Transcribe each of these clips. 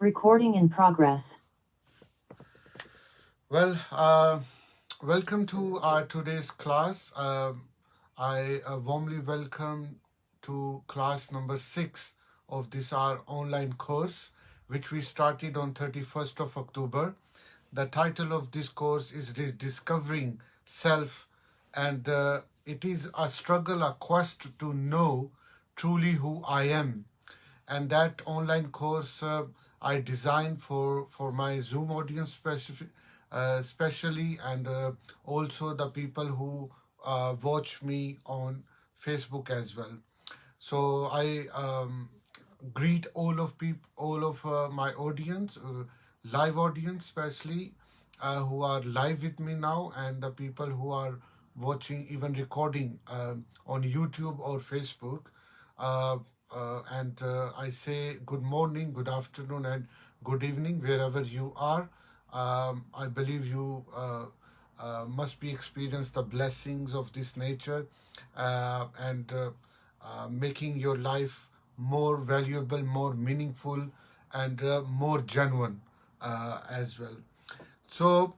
Recording in progress. Well, welcome to our today's class. I warmly welcome to class number 6 of this our online course, which we started on 31st of October. The title of this course is Discovering Self, and it is a struggle, a quest to know truly who I am. And that online course I designed for my Zoom audience especially, and also the people who watch me on Facebook as well. So I greet all of my audience, live audience especially, who are live with me now, and the people who are watching, even recording on YouTube or Facebook. Uh, and I say good morning, good afternoon, and good evening wherever you are. I believe you must be experience the blessings of this nature, and making your life more valuable, more meaningful, and more genuine as well. So,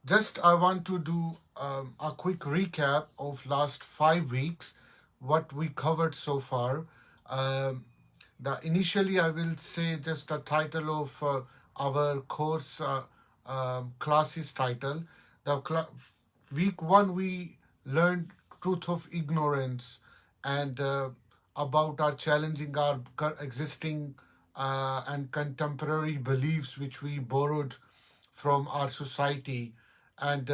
just I want to do a quick recap of last 5 weeks, what we covered so far. Um, the initially I will say just a title of our course classes title. Week one we learned truth of ignorance, and about our challenging our existing and contemporary beliefs which we borrowed from our society, and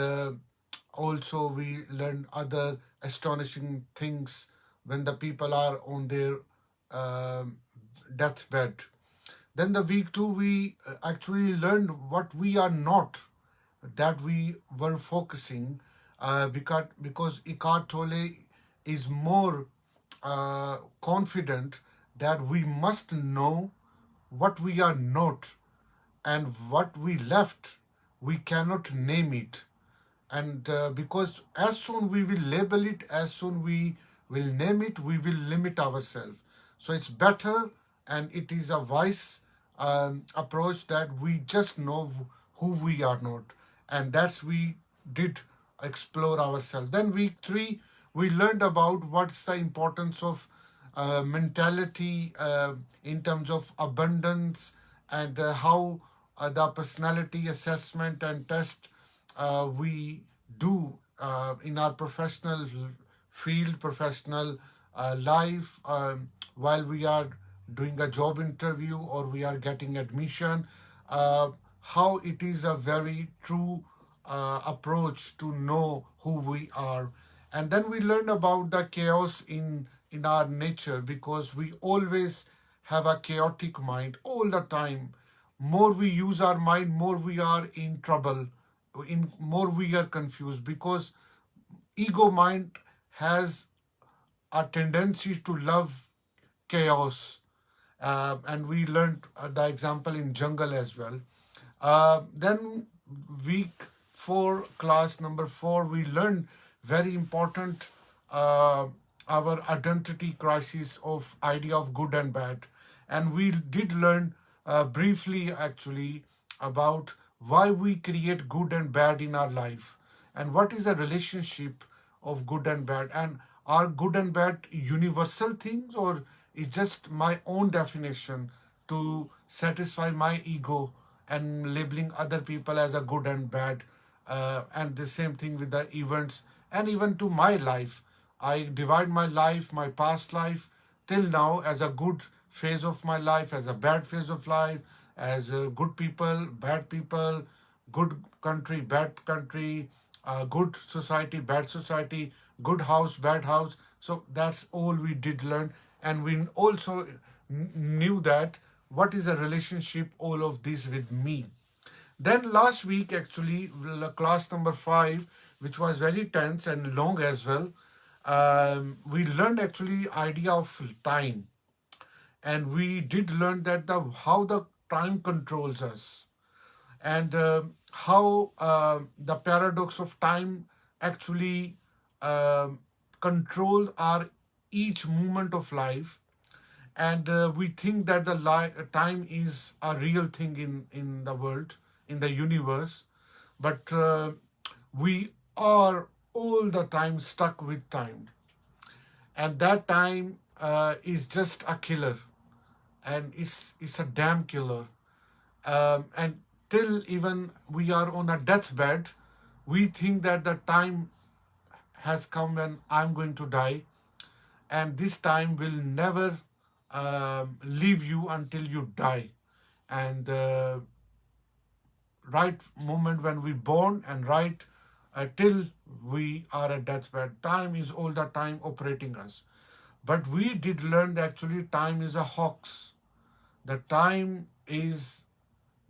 also we learn other astonishing things when the people are on their um deathbed. Then the week two we actually learned what we are not, that we were focusing, because Eckhart Tolle is more confident that we must know what we are not, and what we left we cannot name it. And because as soon we will label it, as soon we will name it, we will limit ourselves. So it's better, and it is a wise approach, that we just know who we are not, and that's we did explore ourselves. Then week three we learned about what's the importance of mentality in terms of abundance, and how the personality assessment and test we do in our professional field, professional life, while we are doing a job interview or we are getting admission, how it is a very true approach to know who we are. And then we learn about the chaos in our nature, because we always have a chaotic mind all the time. More we use our mind, more we are in trouble, in more we are confused, because ego mind has a tendency to love chaos. And we learned the example in jungle as well. Then week four, class number 4, we learned very important uh, our identity crisis of idea of good and bad, and we did learn briefly actually about why we create good and bad in our life, and what is the relationship of good and bad, and are good and bad universal things, or is just my own definition to satisfy my ego, and labeling other people as a good and bad. And the same thing with the events, and even to my life, I divide my life, my past life till now, as a good phase of my life, as a bad phase of life, as good people, bad people, good country, bad country, good society, bad society, good house, bad house. So that's all we did learn, and we also knew that what is a relationship, all of this with me. Then last week, actually, class number 5, which was very tense and long as well, we learned actually idea of time, and we did learn that the how the time controls us, and how the paradox of time actually um control our each moment of life, and we think that the time is a real thing in the world, in the universe, but we are all the time stuck with time, and that time is just a killer, and it's a damn killer. And till even we are on a deathbed, we think that the time has come when I'm going to die, and this time will never leave you until you die. And right moment when we born and right till we are at deathbed, time is all the time operating us. But we did learn that actually time is a hoax. The time is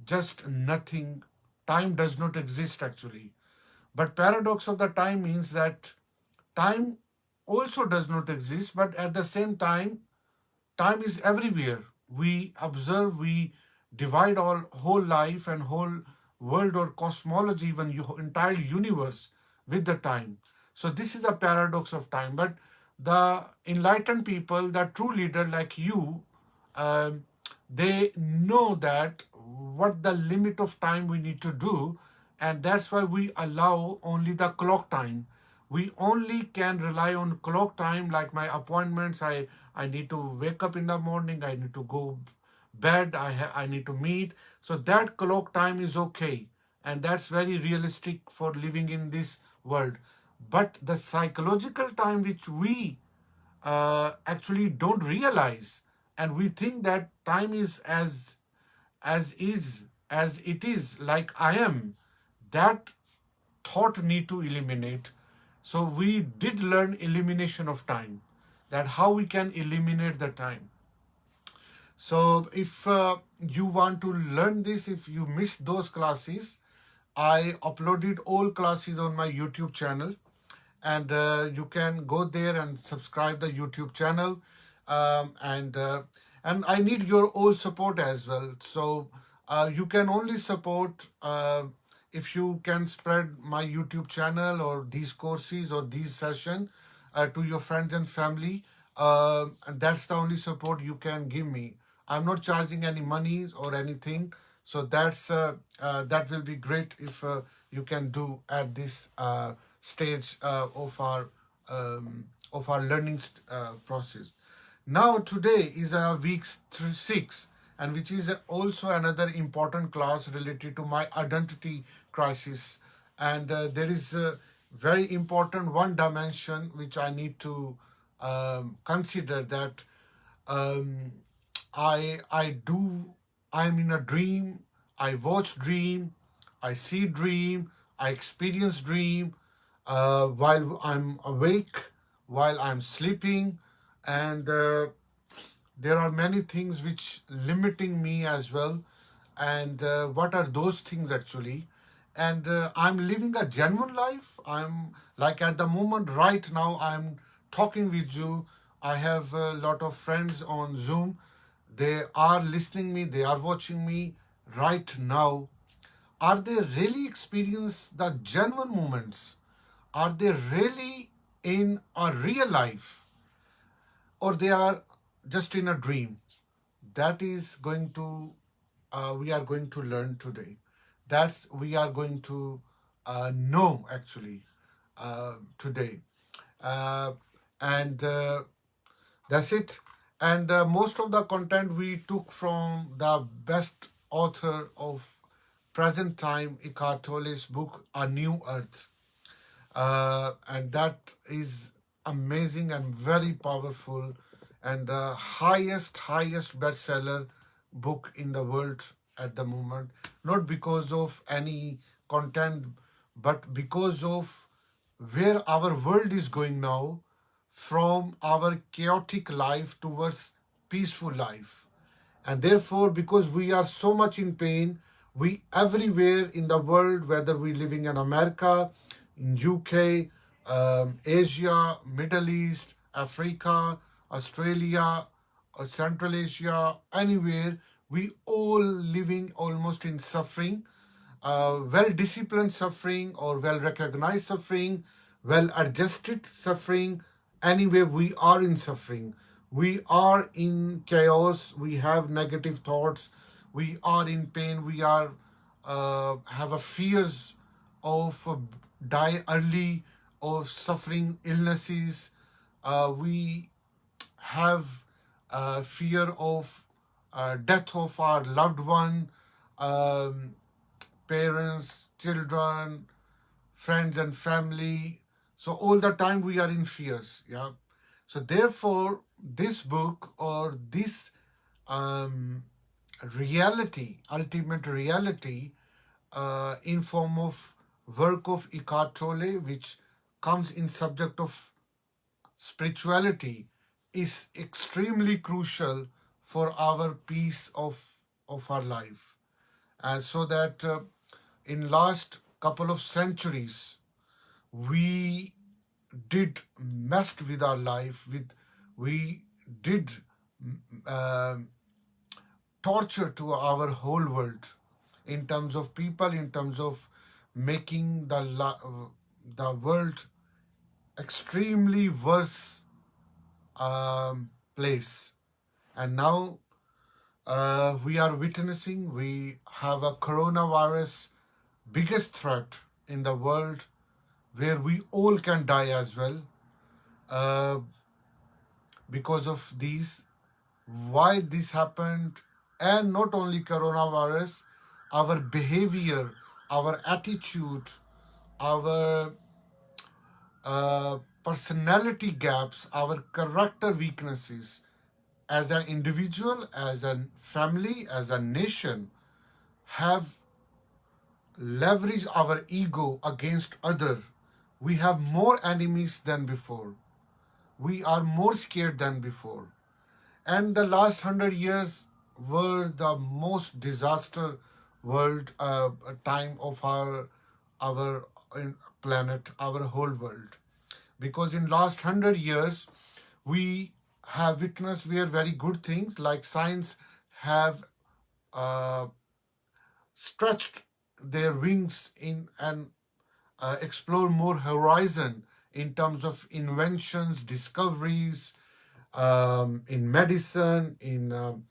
just nothing. Time does not exist actually. But paradox of the time means that time also does not exist, but at the same time, time is everywhere. We observe, we divide our whole life and whole world or cosmology, even entire universe with the time. So this is a paradox of time. But the enlightened people, the true leader like you, um, they know that what the limit of time we need to do, and that's why we allow only the clock time. We only can rely on clock time, like my appointments. I need to wake up in the morning, I need to go bed, I need to meet. So that clock time is okay, and that's very realistic for living in this world. But the psychological time which we actually don't realize, and we think that time is as it is, like I am, that thought need to eliminate. So we did learn elimination of time, that how we can eliminate the time. So if you want to learn this, if you missed those classes, I uploaded all classes on my YouTube channel, and you can go there and subscribe the YouTube channel. And I need your all support as well. So you can only support if you can spread my YouTube channel or these courses or these session to your friends and family. And that's the only support you can give me. I'm not charging any money or anything. So that will be great if you can do at this stage of our learning process. Now today is our week 6, and which is also another important class related to my identity crisis. And there is a very important one dimension which I need to consider, that um, I'm in a dream, I watch dream, I see dream, I experience dream while I'm awake, while I'm sleeping, and there are many things which limiting me as well. And what are those things actually? And I'm living a genuine life. I'm like at the moment right now I'm talking with you. I have a lot of friends on Zoom. They are listening me, they are watching me right now. Are they really experience the genuine moments? Are they really in a real life, or they are just in a dream? That is going to we are going to learn today. That's we are going to know actually today. uh, and That's it. And most of the content we took from the best author of present time, Eckhart Tolle's book A New Earth. And that is amazing and very powerful, and the highest bestseller book in the world at the moment, not because of any content, but because of where our world is going now, from our chaotic life towards peaceful life. And therefore, because we are so much in pain, we everywhere in the world, whether we living in America, in UK, Asia, Middle East, Africa, Australia, or Central Asia, anywhere, we all living almost in suffering, well disciplined suffering or well recognized suffering, well adjusted suffering. Anyway, we are in suffering. We are in chaos. We have negative thoughts. We are in pain. We are have a fears of die early, of suffering illnesses. We have fear of death of our loved one, um, parents, children, friends and family. So all the time we are in fears. Yeah. So therefore, this book or this um, reality, ultimate reality, in form of work of Eckhart Tolle, which comes in subject of spirituality, is extremely crucial for our peace of our life. And so that in last couple of centuries, we did messed with our life with we did uh, torture to our whole world in terms of people, in terms of making the world extremely worse place. And now we are witnessing, we have a coronavirus biggest threat in the world, where we all can die as well uh, because of these. Why this happened, and not only coronavirus, our behavior, our attitude, our personality gaps, our character weaknesses as an individual, as a family, as a nation, have leveraged our ego against other. We have more enemies than before. We are more scared than before. And the last 100 years were the most disaster world time of our planet, our whole world. Because in last 100 years, we have witnessed where very good things like science have uh, stretched their wings in and explore more horizon in terms of inventions, discoveries, in medicine, in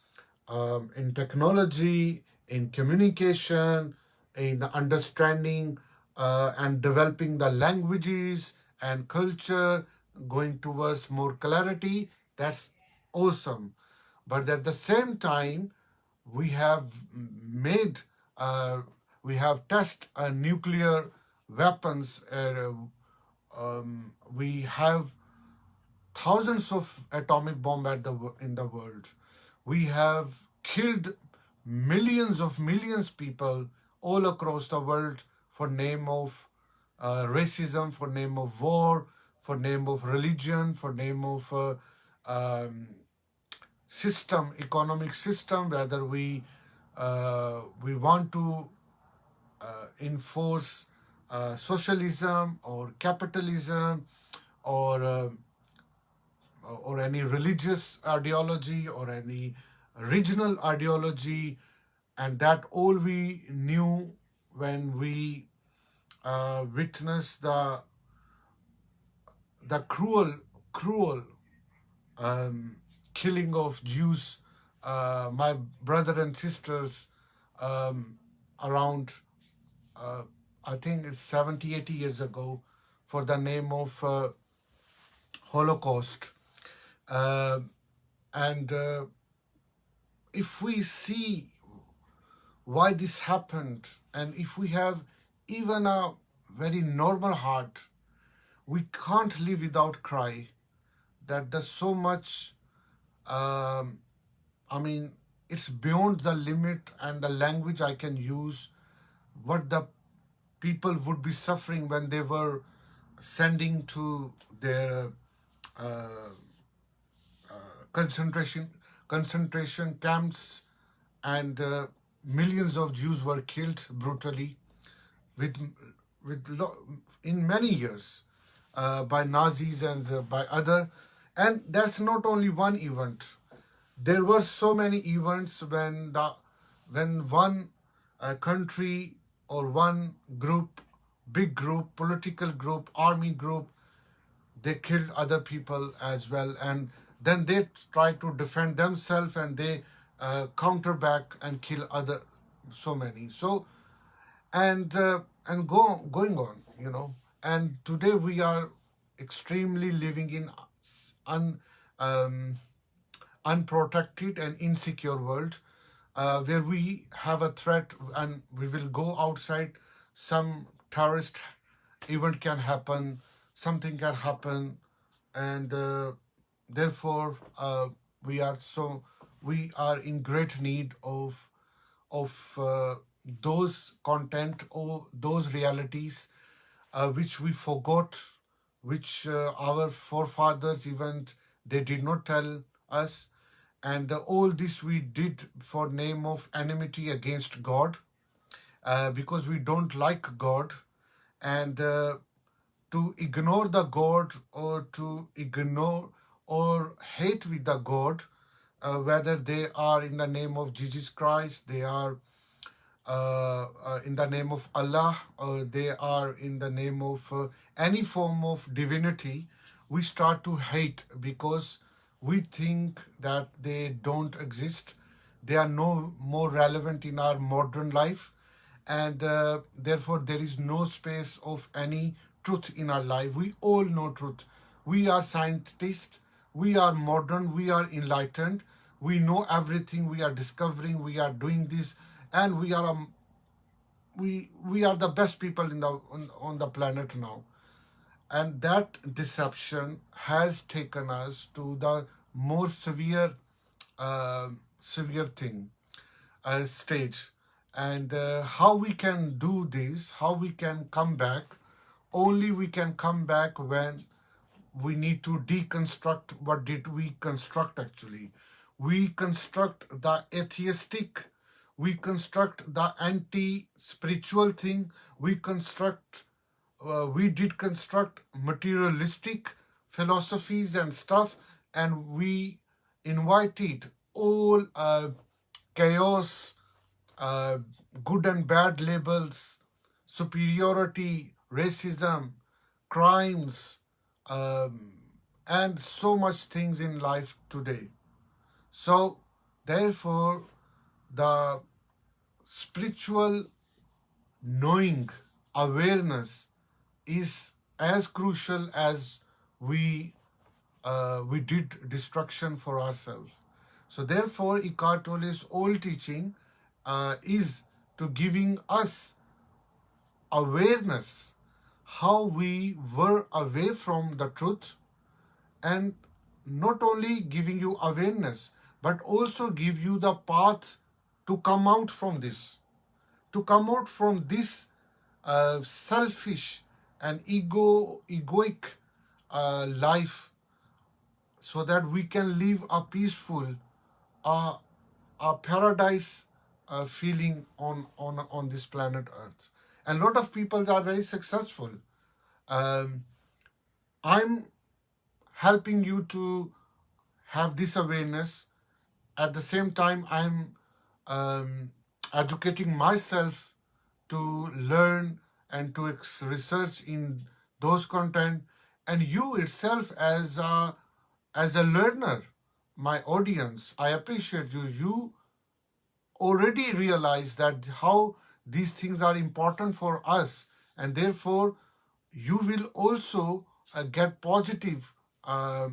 technology, in communication, in understanding and developing the languages and culture, going towards more clarity. That's awesome. But at the same time, we have made, uh, we have tested nuclear weapons. We have thousands of atomic bomb in the world. We have killed millions people all across the world for name of racism, for name of war, for name of religion, for name of um, system, economic system, whether we want to enforce socialism or capitalism or or any religious ideology or any regional ideology, and that all we knew when we witnessed the cruel um, killing of Jews, my brother and sisters, um, around uh, I think it's 70, 80 years ago, for the name of Holocaust. Uh, and if we see why this happened, and if we have even a very normal heart, we can't live without cry. That there's so much, um, I mean, it's beyond the limit and the language I can use, what the people would be suffering when they were sending to their uh, concentration concentration camps, and millions of Jews were killed brutally with in many years by Nazis and by other. And that's not only one event. There were so many events when one country or one group, big group, political group, army group, they killed other people as well. And then they try to defend themselves, and they counter back and kill other so many. So and going on, and today we are extremely living in un, um, unprotected and insecure world, where we have a threat and we will go outside, some terrorist event can happen, something can happen, and therefore we are in great need of those content or those realities which we forgot, which our forefathers even they did not tell us, and all this we did for name of enmity against God, because we don't like God, and to ignore the God, or to ignore or hate with the God, whether they are in the name of Jesus Christ, they are in the name of Allah, or they are in the name of any form of divinity, we start to hate because we think that they don't exist. They are no more relevant in our modern life, and therefore there is no space of any truth in our life. We all know truth. We are scientists, we are modern, we are enlightened, we know everything, we are discovering, we are doing this, and we are the best people on the planet now. And that deception has taken us to the more severe thing stage. And how we can do this, how we can come back, only we can come back when we need to deconstruct what did we construct actually. We construct the atheistic, we construct the anti-spiritual thing, we did construct materialistic philosophies and stuff, and we invited all chaos, uh, good and bad labels, superiority, racism, crimes, um, and so much things in life today. So, therefore, the spiritual knowing, awareness is as crucial as we did destruction for ourselves. So therefore, Eckhart Tolle's old teaching is to giving us awareness how we were away from the truth, and not only giving you awareness but also give you the path to come out from this, to come out from this selfish and egoic life, so that we can live a peaceful, uh, a paradise feeling on this planet Earth. And a lot of people are very successful. Um, I'm helping you to have this awareness. At the same time, I'm um, educating myself to learn and to research in those content, and you itself as a learner, my audience, I appreciate you. You already realize that how these things are important for us, and therefore you will also get positive uh,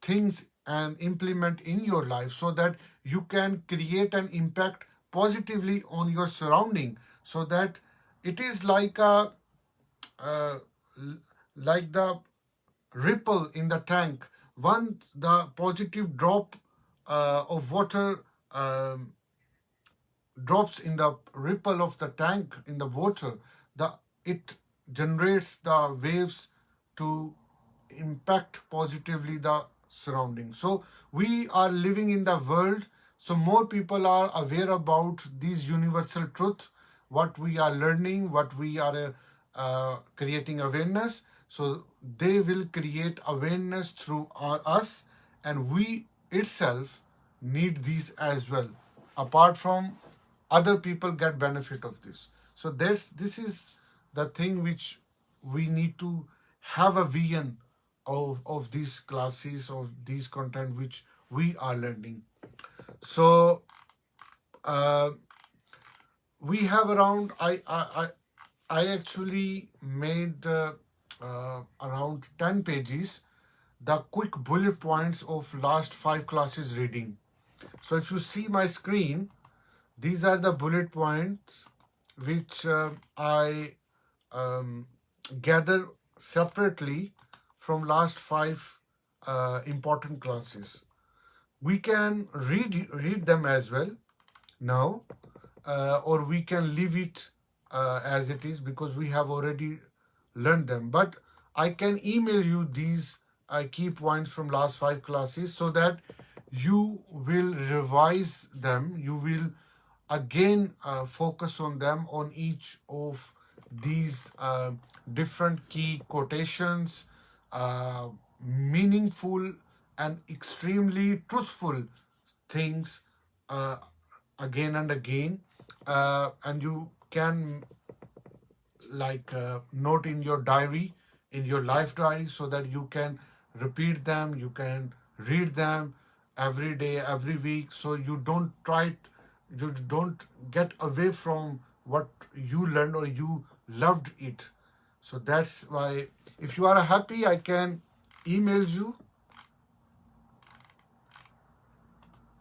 things and implement in your life, so that you can create an impact positively on your surrounding, so that it is like a uh, like the ripple in the tank. Once the positive drop of water um, drops in the ripple of the tank in the water, the it generates the waves to impact positively the surrounding. So we are living in the world, so more people are aware about these universal truth, what we are learning, what we are creating awareness. So they will create awareness through us, and we itself need these as well. Apart from other people get benefit of this. So this is the thing which we need to have a vision of these classes, of these content which we are learning. So uh, we have around I actually made around 10 pages, the quick bullet points of last 5 classes reading. So if you see my screen, these are the bullet points which I um, gather separately from last 5 important classes. We can read them as well now, or we can leave it as it is because we have already learned them. But I can email you these key points from last 5 classes so that you will revise them. You will again focus on them, on each of these different key quotations, uh, meaningful and extremely truthful things, uh, again and again, and you can note in your diary, in your life diary, so that you can repeat them, you can read them every day, every week, so you don't get away from what you learned or you loved it. So that's why, if you are happy, I can email you.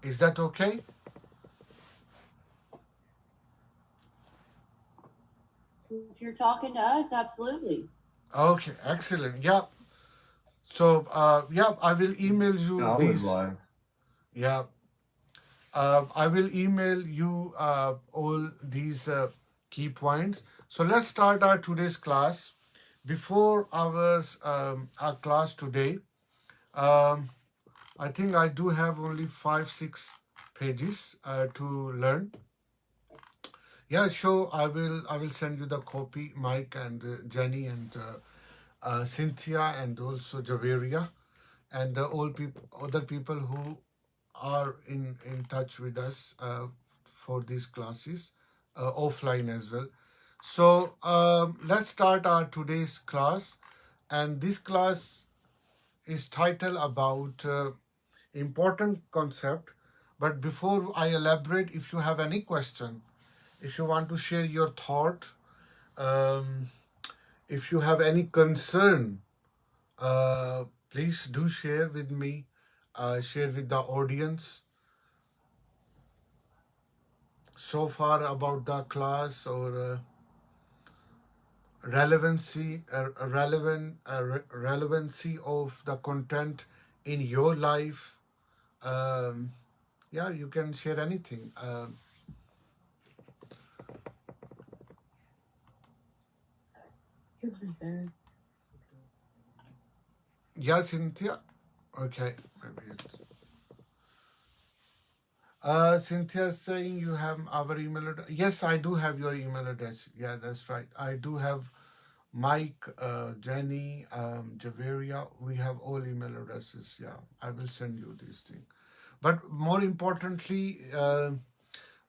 Is that okay? If you're talking to us, absolutely. Okay, excellent. Yeah. So, yeah, I will email you I would these. like. Yeah, I will email you all these key points. So let's start our today's class. Before our class today, um, I think I do have only 5, 6 pages to learn. Yeah, sure. I will send you the copy, Mike and Jenny and Cynthia and also Javeria and all people, other people who are in touch with us for these classes, offline as well. So let's start our today's class, and this class is titled about important concept. But before I elaborate, if you have any question, if you want to share your thought, um, if you have any concern, please do share with me, share with the audience so far about the class, or relevancy of the content in your life. Um, yeah, you can share anything. Yeah, Cynthia. Okay, maybe it's. Cynthia is saying you have our email address. Yes, I do have your email address. Yeah, that's right. I do have Mike, Jenny, Javeria. We have all email addresses. Yeah, I will send you these things. But more importantly,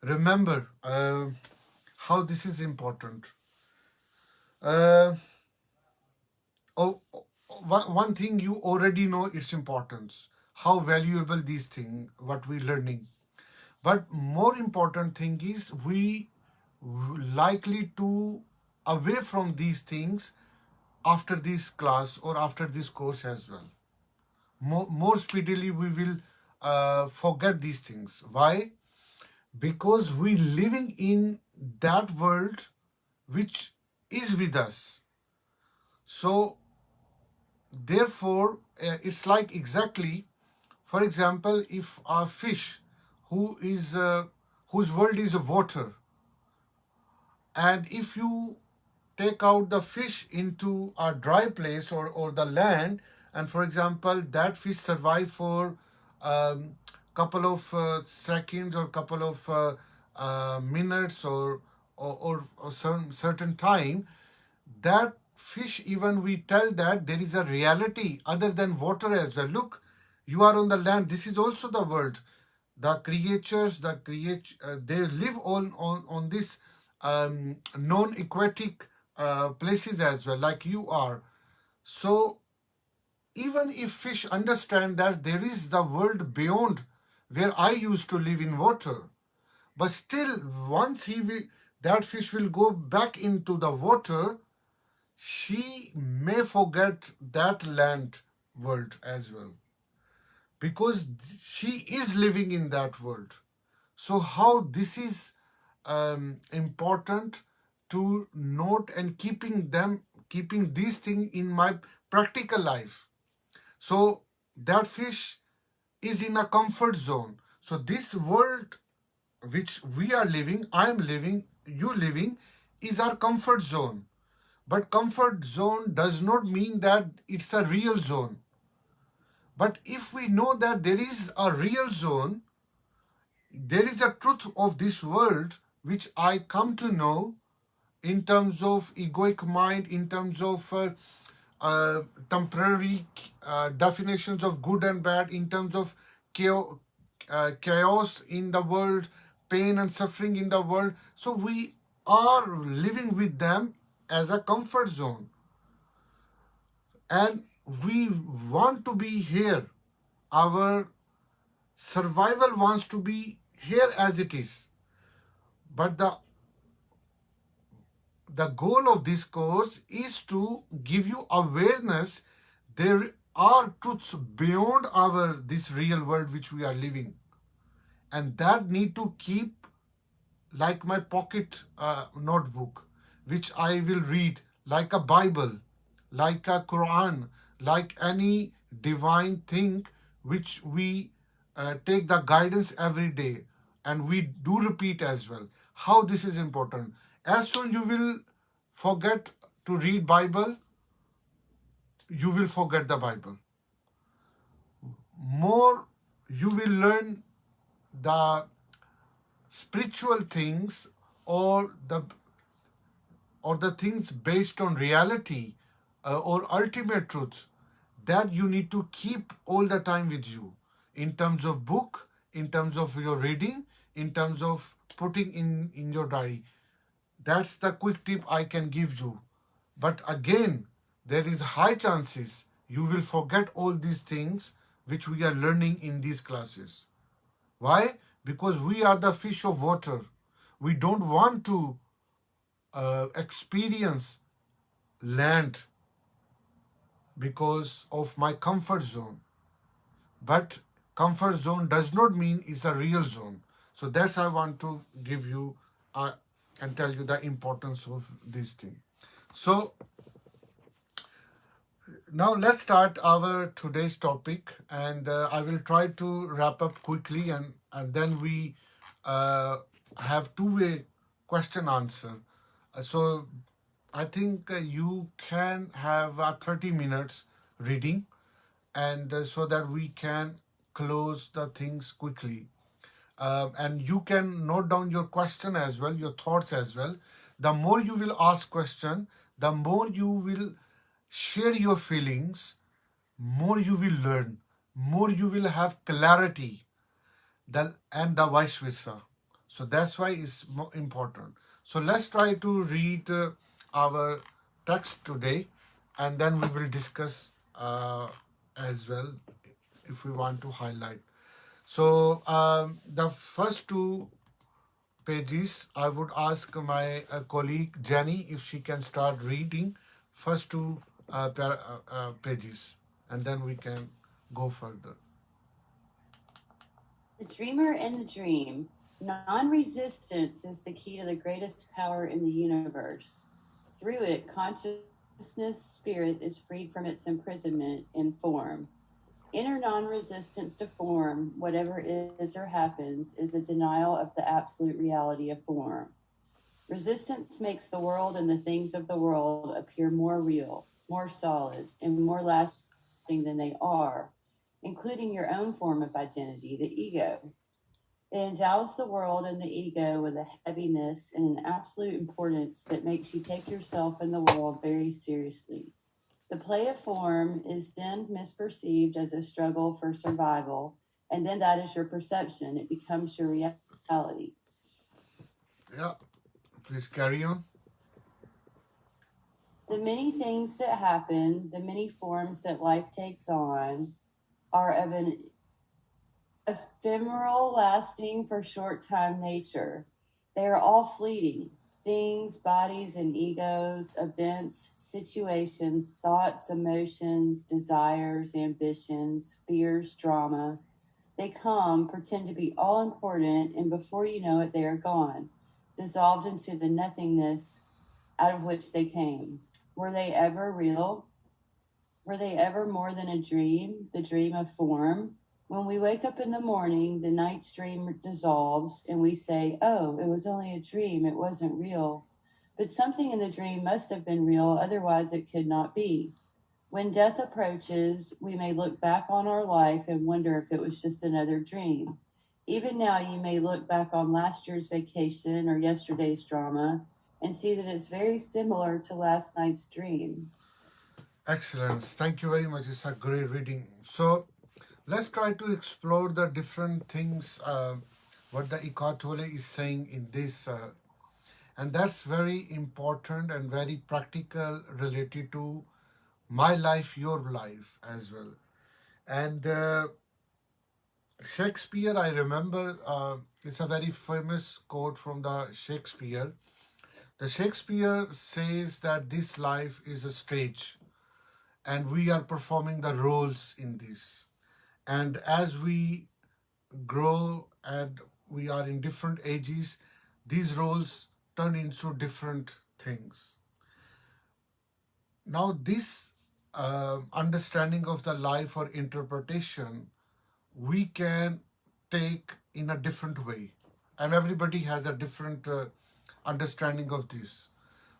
remember how this is important. Uh, oh, one thing you already know its importance, how valuable these things, what we're learning. But more important thing is we likely to away from these things after this class or after this course as well. More speedily we will forget these things. Why? Because we living in that world which is with us. So therefore, it's like exactly, for example, if a fish who is whose world is water, and if you take out the fish into a dry place, or the land, and for example that fish survive for couple of seconds or couple of minutes, or some certain time, that fish, even we tell that there is a reality other than water as well. Look, you are on the land, this is also the world. The creatures, they live on this non-aquatic places as well, like you are. So even if fish understand that there is the world beyond where I used to live in water, but still once that fish will go back into the water, she may forget that land world as well, because she is living in that world. So how this is important to note and keeping these things in my practical life. So that fish is in a comfort zone. So this world which we are living, I am living, you living, is our comfort zone. But comfort zone does not mean that it's a real zone. But if we know that there is a real zone, there is a truth of this world which I come to know in terms of egoic mind, in terms of temporary definitions of good and bad, in terms of chaos in the world, pain and suffering in the world. So we are living with them as a comfort zone. And we want to be here. Our survival wants to be here as it is. But the goal of this course is to give you awareness there are truths beyond this real world which we are living, and that need to keep like my pocket notebook, which I will read like a Bible, like a Quran, like any divine thing which we take the guidance every day, and we do repeat as well. How this is important. As soon you will forget to read Bible, you will forget the Bible. More you will learn the spiritual things or the things based on reality or ultimate truths, that you need to keep all the time with you, in terms of book, in terms of your reading, in terms of putting in your diary. That's the quick tip I can give you. But again, there is high chances you will forget all these things which we are learning in these classes. Why? Because we are the fish of water. We don't want to experience land because of my comfort zone. But comfort zone does not mean it's a real zone. So that's I want to give you and tell you the importance of this thing. So now let's start our today's topic, and I will try to wrap up quickly, and then we have two-way question answer. So I think you can have 30 minutes reading, and so that we can close the things quickly. And you can note down your question as well, your thoughts as well. The more you will ask question, the more you will share your feelings, more you will learn, more you will have clarity, and the vice versa. So that's why it's more important. So let's try to read our text today, and then we will discuss as well if we want to highlight. So the first two pages, I would ask my colleague Jenny if she can start reading first two pages, and then we can go further. The dreamer and the dream. Non-resistance is the key to the greatest power in the universe. Through it, consciousness spirit is freed from its imprisonment in form. Inner non-resistance to form, whatever is or happens, is a denial of the absolute reality of form. Resistance makes the world and the things of the world appear more real, more solid, and more lasting than they are, including your own form of identity, the ego. It endows the world and the ego with a heaviness and an absolute importance that makes you take yourself and the world very seriously. The play of form is then misperceived as a struggle for survival, and then that is your perception. It becomes your reality. Yeah, please carry on. The many things that happen, the many forms that life takes on, are of an ephemeral, lasting for short time nature. They are all fleeting. Things, bodies, and egos, events, situations, thoughts, emotions, desires, ambitions, fears, drama. They come, pretend to be all important, and before you know it, they are gone, dissolved into the nothingness out of which they came. Were they ever real? Were they ever more than a dream, the dream of form? When we wake up in the morning, the night's dream dissolves, and we say, oh, it was only a dream, it wasn't real. But something in the dream must have been real, otherwise it could not be. When death approaches, we may look back on our life and wonder if it was just another dream. Even now, you may look back on last year's vacation or yesterday's drama and see that it's very similar to last night's dream. Excellent. Thank you very much. It's a great reading. So let's try to explore the different things what the Eckhart Tolle is saying in this, and that's very important and very practical related to my life, your life as well. And Shakespeare, I remember, it's a very famous quote from the Shakespeare. The Shakespeare says that this life is a stage and we are performing the roles in this. And as we grow and we are in different ages, these roles turn into different things. Now, this understanding of the life or interpretation, we can take in a different way. And everybody has a different understanding of this.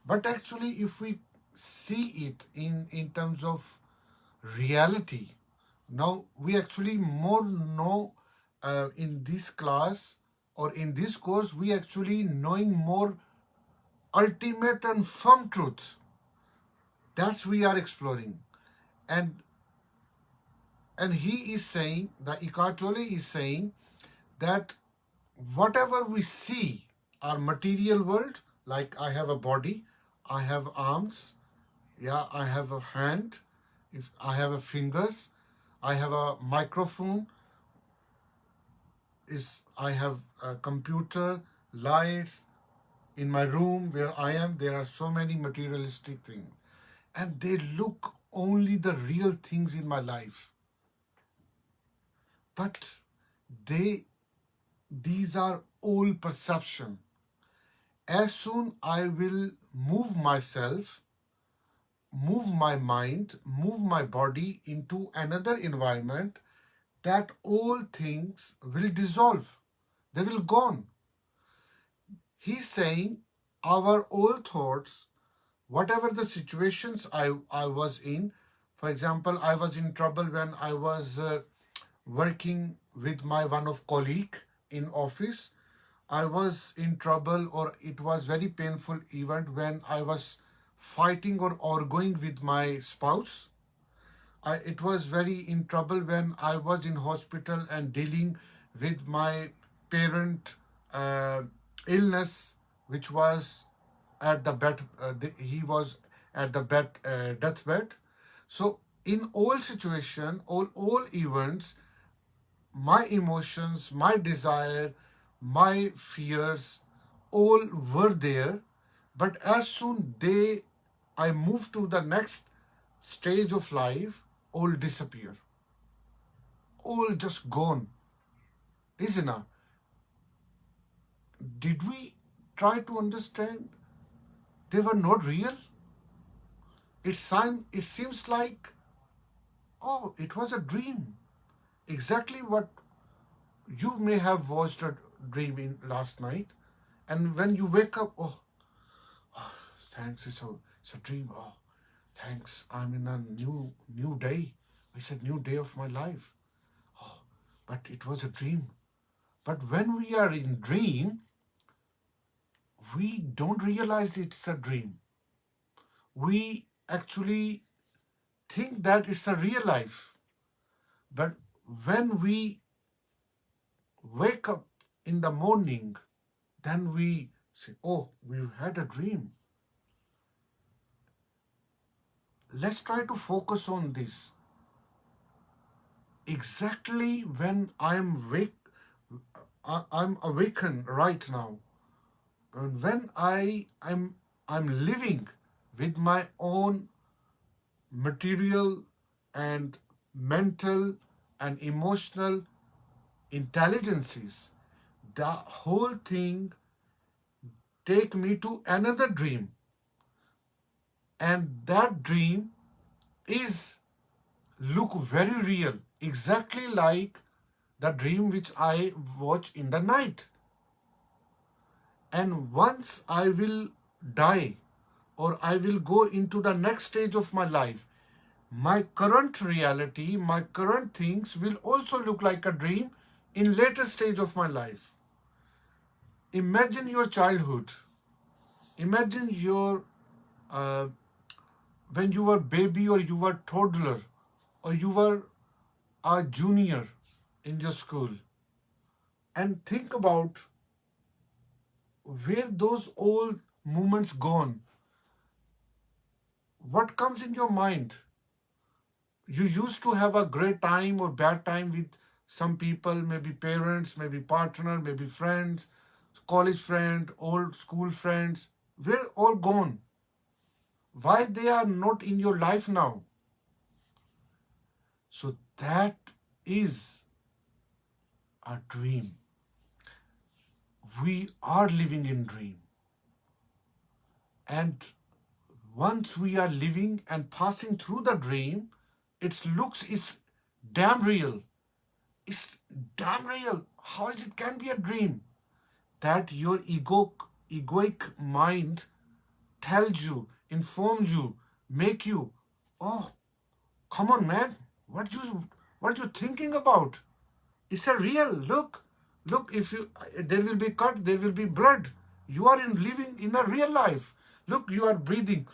But actually, if we see it in terms of reality, now we actually more know in this class or in this course, we actually knowing more ultimate and firm truth. That's we are exploring. And he is saying, the Eckhart Tolle is saying that whatever we see, our material world, like I have a body, I have arms, yeah, I have a hand, if I have a fingers, I have a microphone, I have a computer, lights in my room where I am. There are so many materialistic things, and they look only the real things in my life. But these are all perception. As soon I will move myself, move my mind, move my body into another environment, that all things will dissolve. They will gone. He's saying our all thoughts, whatever the situations I was in, for example, I was in trouble when I was working with my one of colleague in office. I was in trouble, or it was very painful event when I was fighting or arguing with my spouse. It was very in trouble when I was in hospital and dealing with my parent illness, which was at the bed. He was at the bed, deathbed. So in all situation, all events, my emotions, my desire, my fears, all were there. But as soon I move to the next stage of life, all disappear. All just gone. Isn't it? Did we try to understand? They were not real. It seems like, oh, it was a dream. Exactly what you may have watched a dream in last night. And when you wake up, oh, thanks, it's a dream. Oh, thanks, I'm in a new day. It's a new day of my life. Oh, but it was a dream. But when we are in dream, we don't realize it's a dream. We actually think that it's a real life. But when we wake up in the morning, then we say, oh, we've had a dream. Let's try to focus on this. Exactly when I'm awakened right now, and when I'm living with my own material and mental and emotional intelligences, the whole thing take me to another dream, and that dream is look very real, exactly like the dream which I watch in the night. And once I will die or I will go into the next stage of my life, my current reality, my current things will also look like a dream in later stage of my life. Imagine your childhood. Imagine your uh, when you were baby or you were toddler or you were a junior in your school, and think about where those old moments gone. What comes in your mind? You used to have a great time or bad time with some people, maybe parents, maybe partner, maybe friends, college friend, old school friends. We're all gone. Why they are not in your life now? So that is a dream. We are living in dream. And once we are living and passing through the dream, it's damn real. It's damn real. How is it can be a dream? That your egoic mind tells you, informs you, make you, oh, come on, man, what you thinking about? It's a real look. Look, if you there will be cut, there will be blood. You are in living in a real life. Look, you are breathing.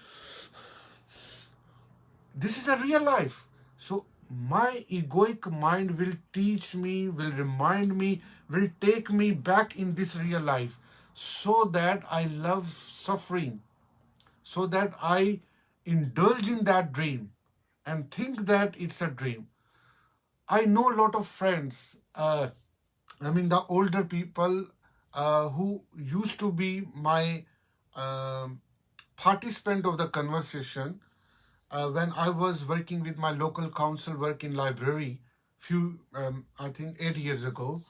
This is a real life. So my egoic mind will teach me, will remind me, will take me back in this real life so that I love suffering, so that I indulge in that dream and think that it's a dream. I know a lot of friends, the older people who used to be my um participant of the conversation when I was working with my local council work in library I think 8 years ago,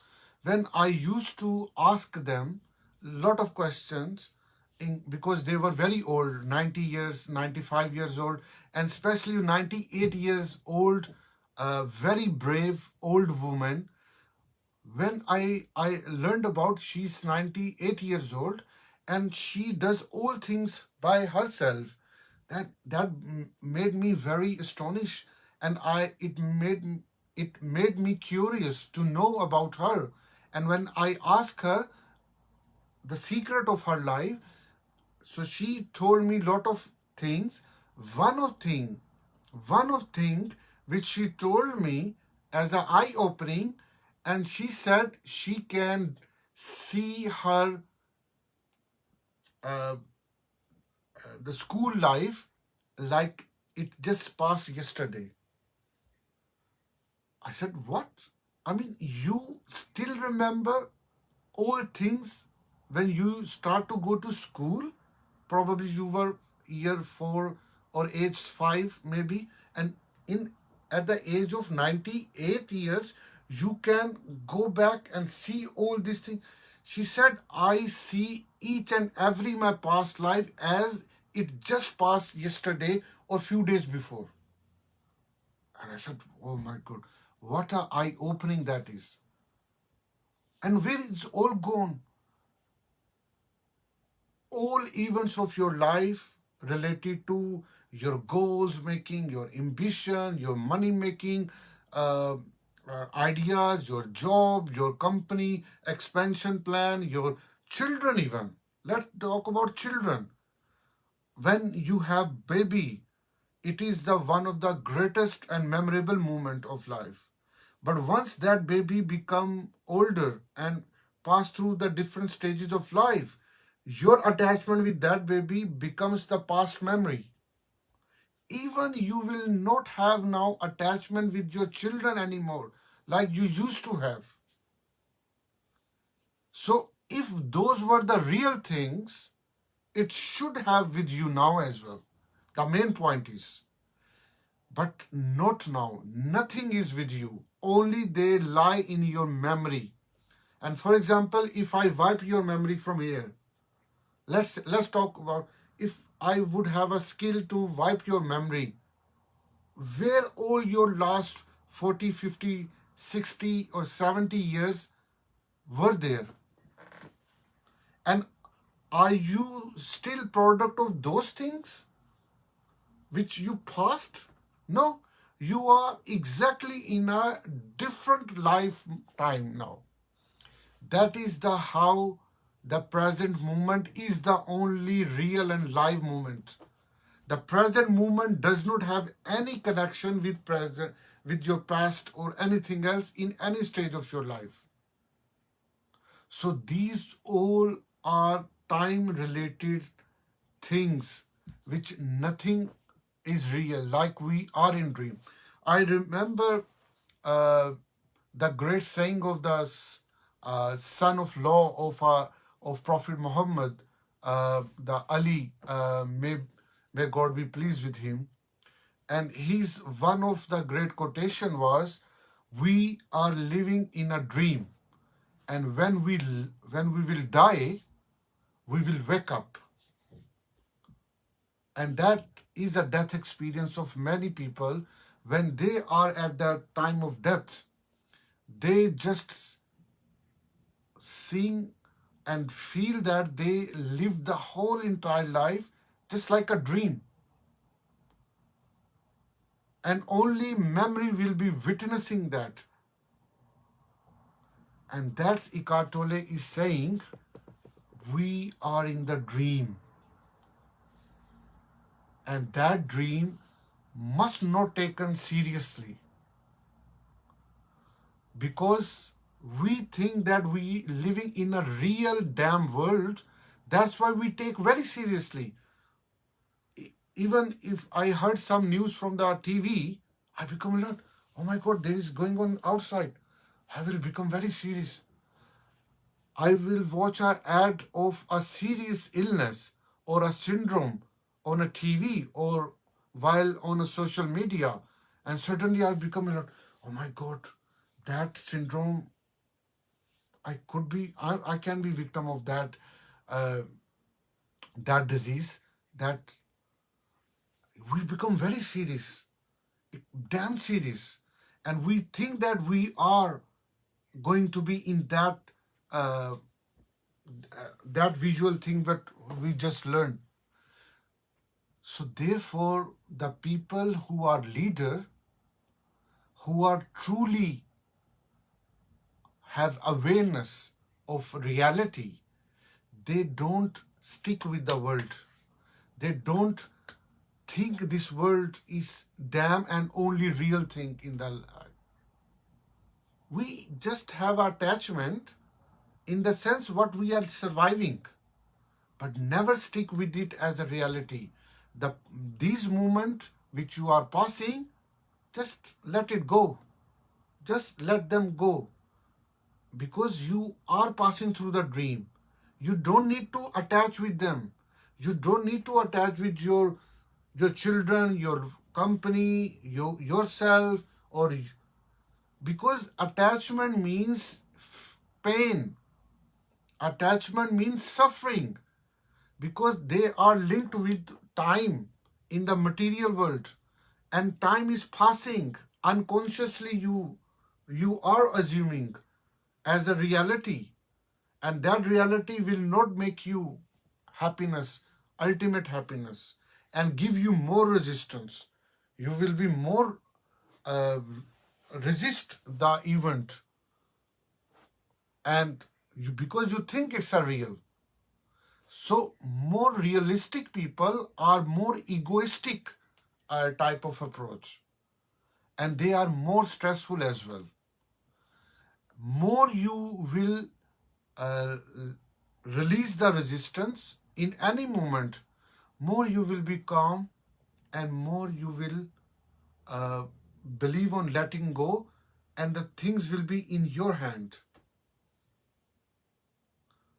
when I used to ask them a lot of questions because they were very old, 90 years, 95 years old, and especially 98 years old, very brave old woman. When I learned about she's 98 years old and she does all things by herself, that made me very astonished, and it made me curious to know about her. And when I asked her the secret of her life, so she told me lot of things. One of thing, one of thing which she told me as a eye opening, and she said she can see her uh, the school life like it just passed yesterday. I said, what? I mean, you still remember all things when you start to go to school? Probably you were year 4 or age 5 maybe, and in at the age of 98 years you can go back and see all these things. She said, I see each and every my past life as it just passed yesterday or few days before. And I said, oh my God, what a eye opening that is. And where it's all gone. All events of your life related to your goals making, your ambition, your money making, uh, ideas, your job, your company, expansion plan, your children even. Let's talk about children. When you have baby, it is the one of the greatest and memorable moment of life. But once that baby become older and pass through the different stages of life, your attachment with that baby becomes the past memory. Even you will not have now attachment with your children anymore like you used to have. So if those were the real things, it should have with you now as well. The main point is, but not now. Nothing is with you. Only they lie in your memory. And for example, if I wipe your memory from here, let's talk about, if I would have a skill to wipe your memory, where all your last 40, 50, 60 or 70 years were there? And are you still product of those things which you passed? No, you are exactly in a different lifetime now. That is the how the present moment is the only real and live moment. The present moment does not have any connection with present, with your past or anything else in any stage of your life. So these all are time related things which nothing is real, like we are in dream. I remember the great saying of the son of law of Prophet Muhammad, the Ali, may God be pleased with him. And his one of the great quotation was, "We are living in a dream, and when we will die, we will wake up." And that is a death experience of many people. When they are at the time of death, they just seeing and feel that they lived the whole entire life just like a dream. And only memory will be witnessing that. And that's Eckhart Tolle is saying, we are in the dream. And that dream must not taken seriously. Because we think that we living in a real damn world. That's why we take very seriously. Even if I heard some news from the TV, I become a lot, oh my God, there is going on outside. I will become very serious. I will watch an ad of a serious illness or a syndrome on a TV or while on a social media. And suddenly I become a lot, oh my God, that syndrome, I can be victim of that disease, that we become very serious, damn serious. And we think that we are going to be in uh, that visual thing that we just learned. So therefore, the people who are leader, who are truly have awareness of reality, they don't stick with the world. They don't think this world is damn and only real thing in the life. We just have attachment in the sense what we are surviving, but never stick with it as a reality. These moments which you are passing, just let it go. Just let them go. Because you are passing through the dream. You don't need to attach with them. You don't need to attach with your children, your company, yourself, or because attachment means pain. Attachment means suffering, because they are linked with time in the material world, and time is passing. Unconsciously you are assuming as a reality, and that reality will not make you happiness, ultimate happiness, and give you more resistance. You will be more uh, resist the event, and because you think it's a real. So more realistic people are more egoistic type of approach, and they are more stressful as well. More you will uh, release the resistance in any moment, more you will be calm and more you will believe on letting go, and the things will be in your hand.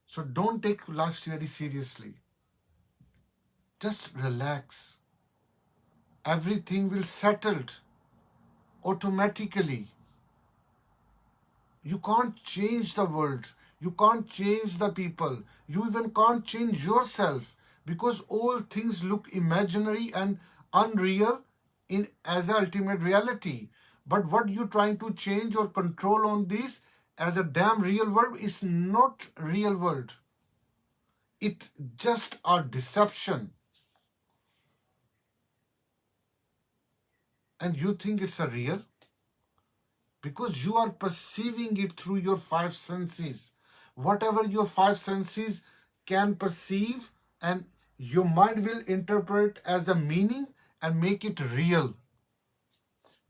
So don't take life very seriously. Just relax. Everything will settle automatically. You can't change the world. You can't change the people. You even can't change yourself, because all things look imaginary and unreal as ultimate reality. But what you're trying to change or control on this as a damn real world is not real world. It's just a deception. And you think it's a real? Because you are perceiving it through your five senses. Whatever your five senses can perceive, and your mind will interpret as a meaning and make it real.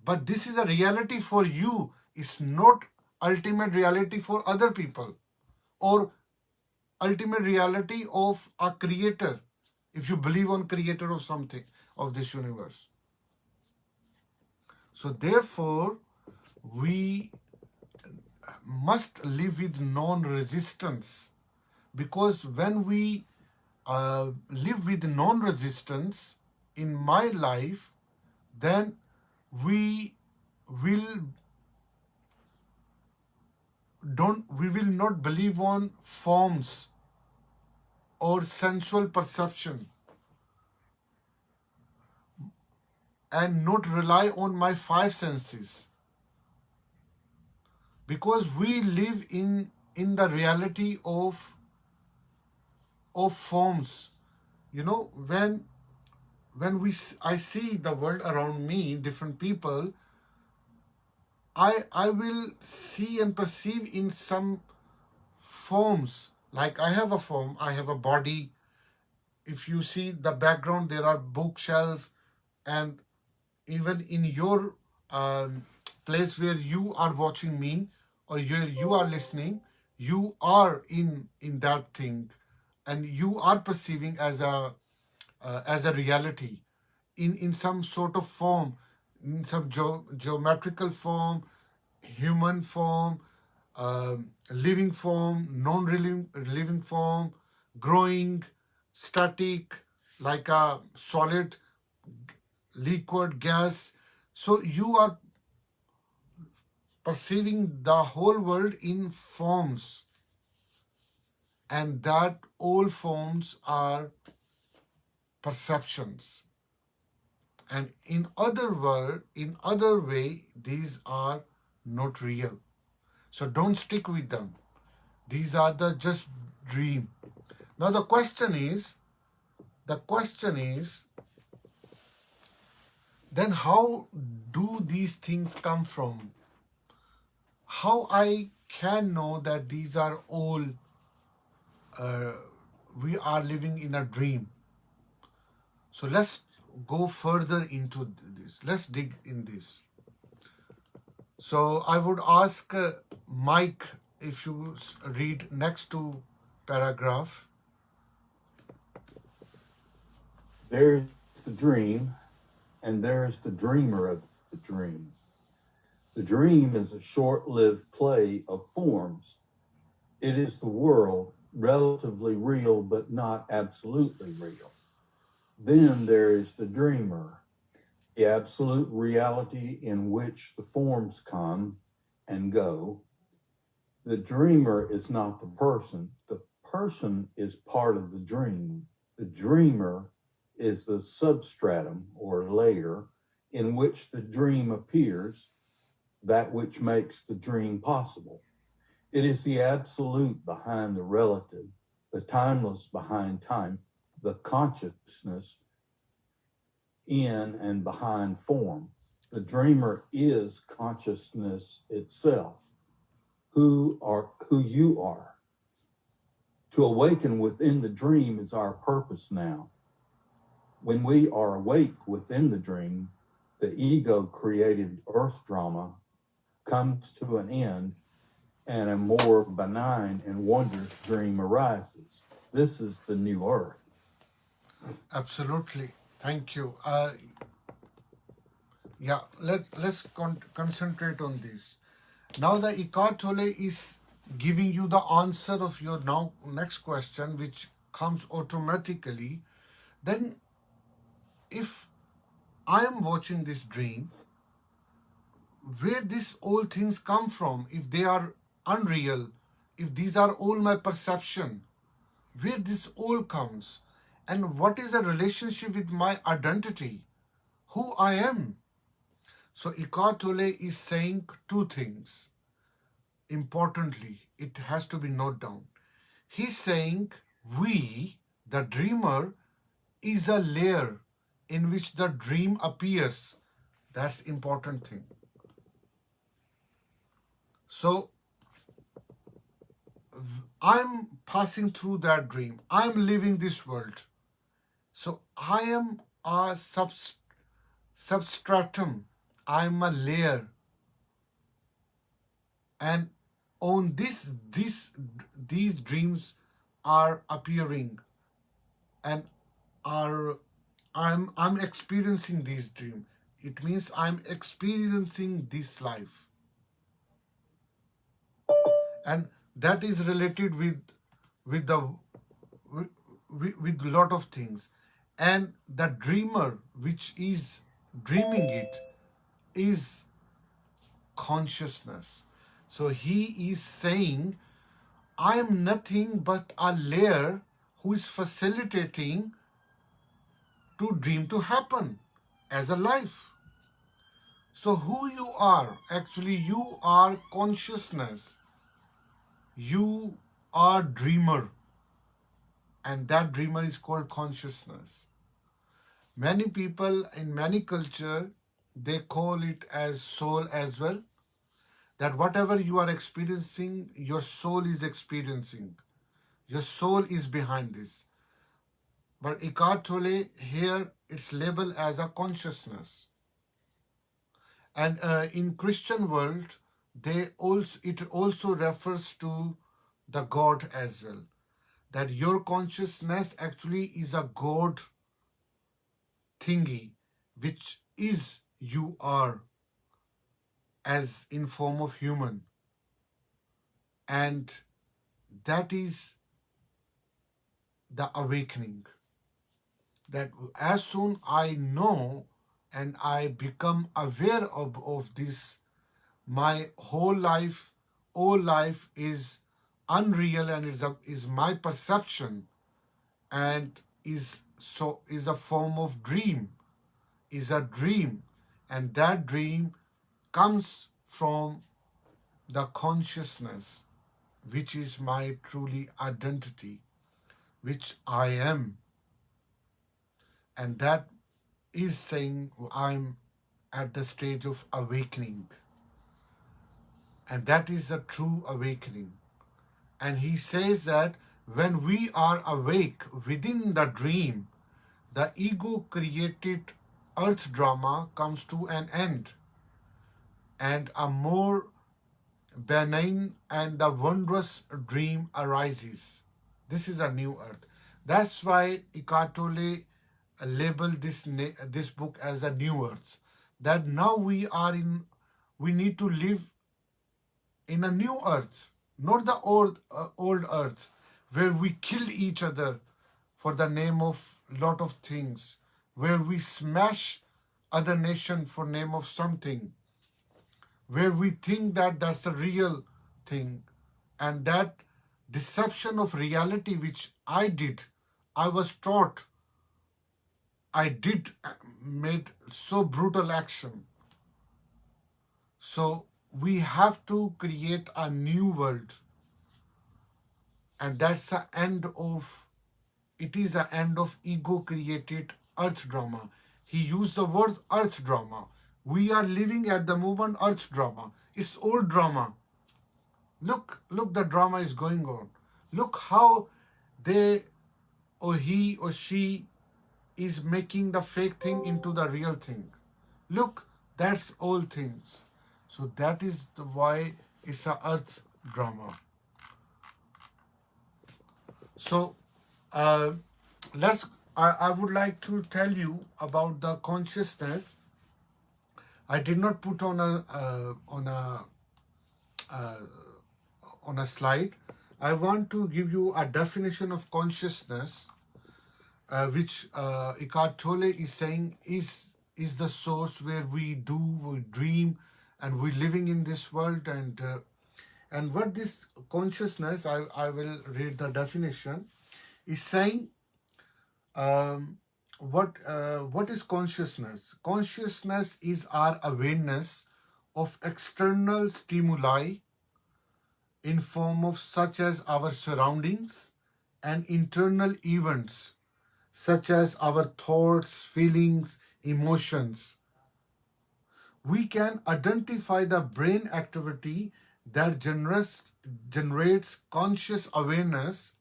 But this is a reality for you. It's not ultimate reality for other people, or ultimate reality of a creator, if you believe on creator of something, of this universe. So therefore, we must live with non-resistance, because when we live with non-resistance in my life, then we will not believe on forms or sensual perception, and not rely on my five senses, because we live in the reality of forms. You know, when I see the world around me, different people, I will see and perceive in some forms. Like I have a form, I have a body. If you see the background, there are bookshelves, and even in your place where you are watching me, or you are listening, you are in that thing, and you are perceiving as a reality in some sort of form, in some geometrical form, human form, living form, non-living form, growing, static, like a solid, liquid, gas. So you are perceiving the whole world in forms, and that all forms are perceptions. And in other way, these are not real. So don't stick with them. These are the just dream. Now the question is, then how do these things come from? How I can know that these are all, we are living in a dream? So let's go further into this. Let's dig in this. So I would ask Mike if you read next to paragraph. There's the dream, and there's the dreamer of the dream. The dream is a short-lived play of forms. It is the world, relatively real but not absolutely real. Then there is the dreamer, the absolute reality in which the forms come and go. The dreamer is not the person. The person is part of the dream. The dreamer is the substratum or layer in which the dream appears, that which makes the dream possible. It is the absolute behind the relative, the timeless behind time, the consciousness in and behind form. The dreamer is consciousness itself, who you are. To awaken within the dream is our purpose now. When we are awake within the dream, the ego-created earth drama comes to an end, and a more benign and wondrous dream arises. This is the new earth. Absolutely. Thank you. Yeah, let's concentrate on this. Now the Eckhart Tolle is giving you the answer of your now next question, which comes automatically. Then, if I am watching this dream, where these all things come from, if they are unreal, if these are all my perception, where this all comes, and what is the relationship with my identity, who I am? So Eckhart Tolle is saying two things. Importantly, it has to be noted down. He's saying we, the dreamer, is a layer in which the dream appears. That's important thing. So I'm passing through that dream. I'm living this world. So I am a substratum. I'm a layer. And on these dreams are appearing, and are I'm experiencing these dreams. It means I'm experiencing this life. And that is related with the with lot of things. And the dreamer which is dreaming it is consciousness. So he is saying, I am nothing but a layer who is facilitating to dream to happen as a life. So who you are? Actually, you are consciousness. You are dreamer. And that dreamer is called consciousness. Many people in many culture, they call it as soul as well. That whatever you are experiencing, your soul is experiencing. Your soul is behind this. But Eckhart Tolle, here it's labeled as a consciousness. And in Christian world, it also refers to the God as well. That your consciousness actually is a God thingy, which is you are as in form of human. And that is the awakening. That as soon I know and I become aware of this, my whole life, all life is unreal and is my perception, and is a form of dream, is a dream, and that dream comes from the consciousness, which is my truly identity, which I am. And that is saying I'm at the stage of awakening. And that is a true awakening. And he says that when we are awake within the dream, the ego created earth drama comes to an end, and a more benign and the wondrous dream arises. This is a new earth. That's why Eckhart Tolle labeled this book as a new earth. That now we need to live in a new earth, not the old earth where we kill each other for the name of lot of things, where we smash other nation for name of something, where we think that that's a real thing. And that deception of reality which I was taught, made so brutal action. So we have to create a new world. And that's the end of, it is the end of ego created earth drama. He used the word earth drama. We are living at the moment earth drama. It's old drama. Look, the drama is going on. Look how they or he or she is making the fake thing into the real thing. Look, that's all things. So that is why it's a earth drama. So let's I would like to tell you about the consciousness. I did not put uh, on a slide. I want to give you a definition of consciousness, which Eckhart Tolle is saying is the source where we dream, and we're living in this world. And what this consciousness, I will read the definition, is saying. What is consciousness? Consciousness is our awareness of external stimuli in form of such as our surroundings and internal events such as our thoughts, feelings, emotions. We can identify the brain activity that generates conscious awareness,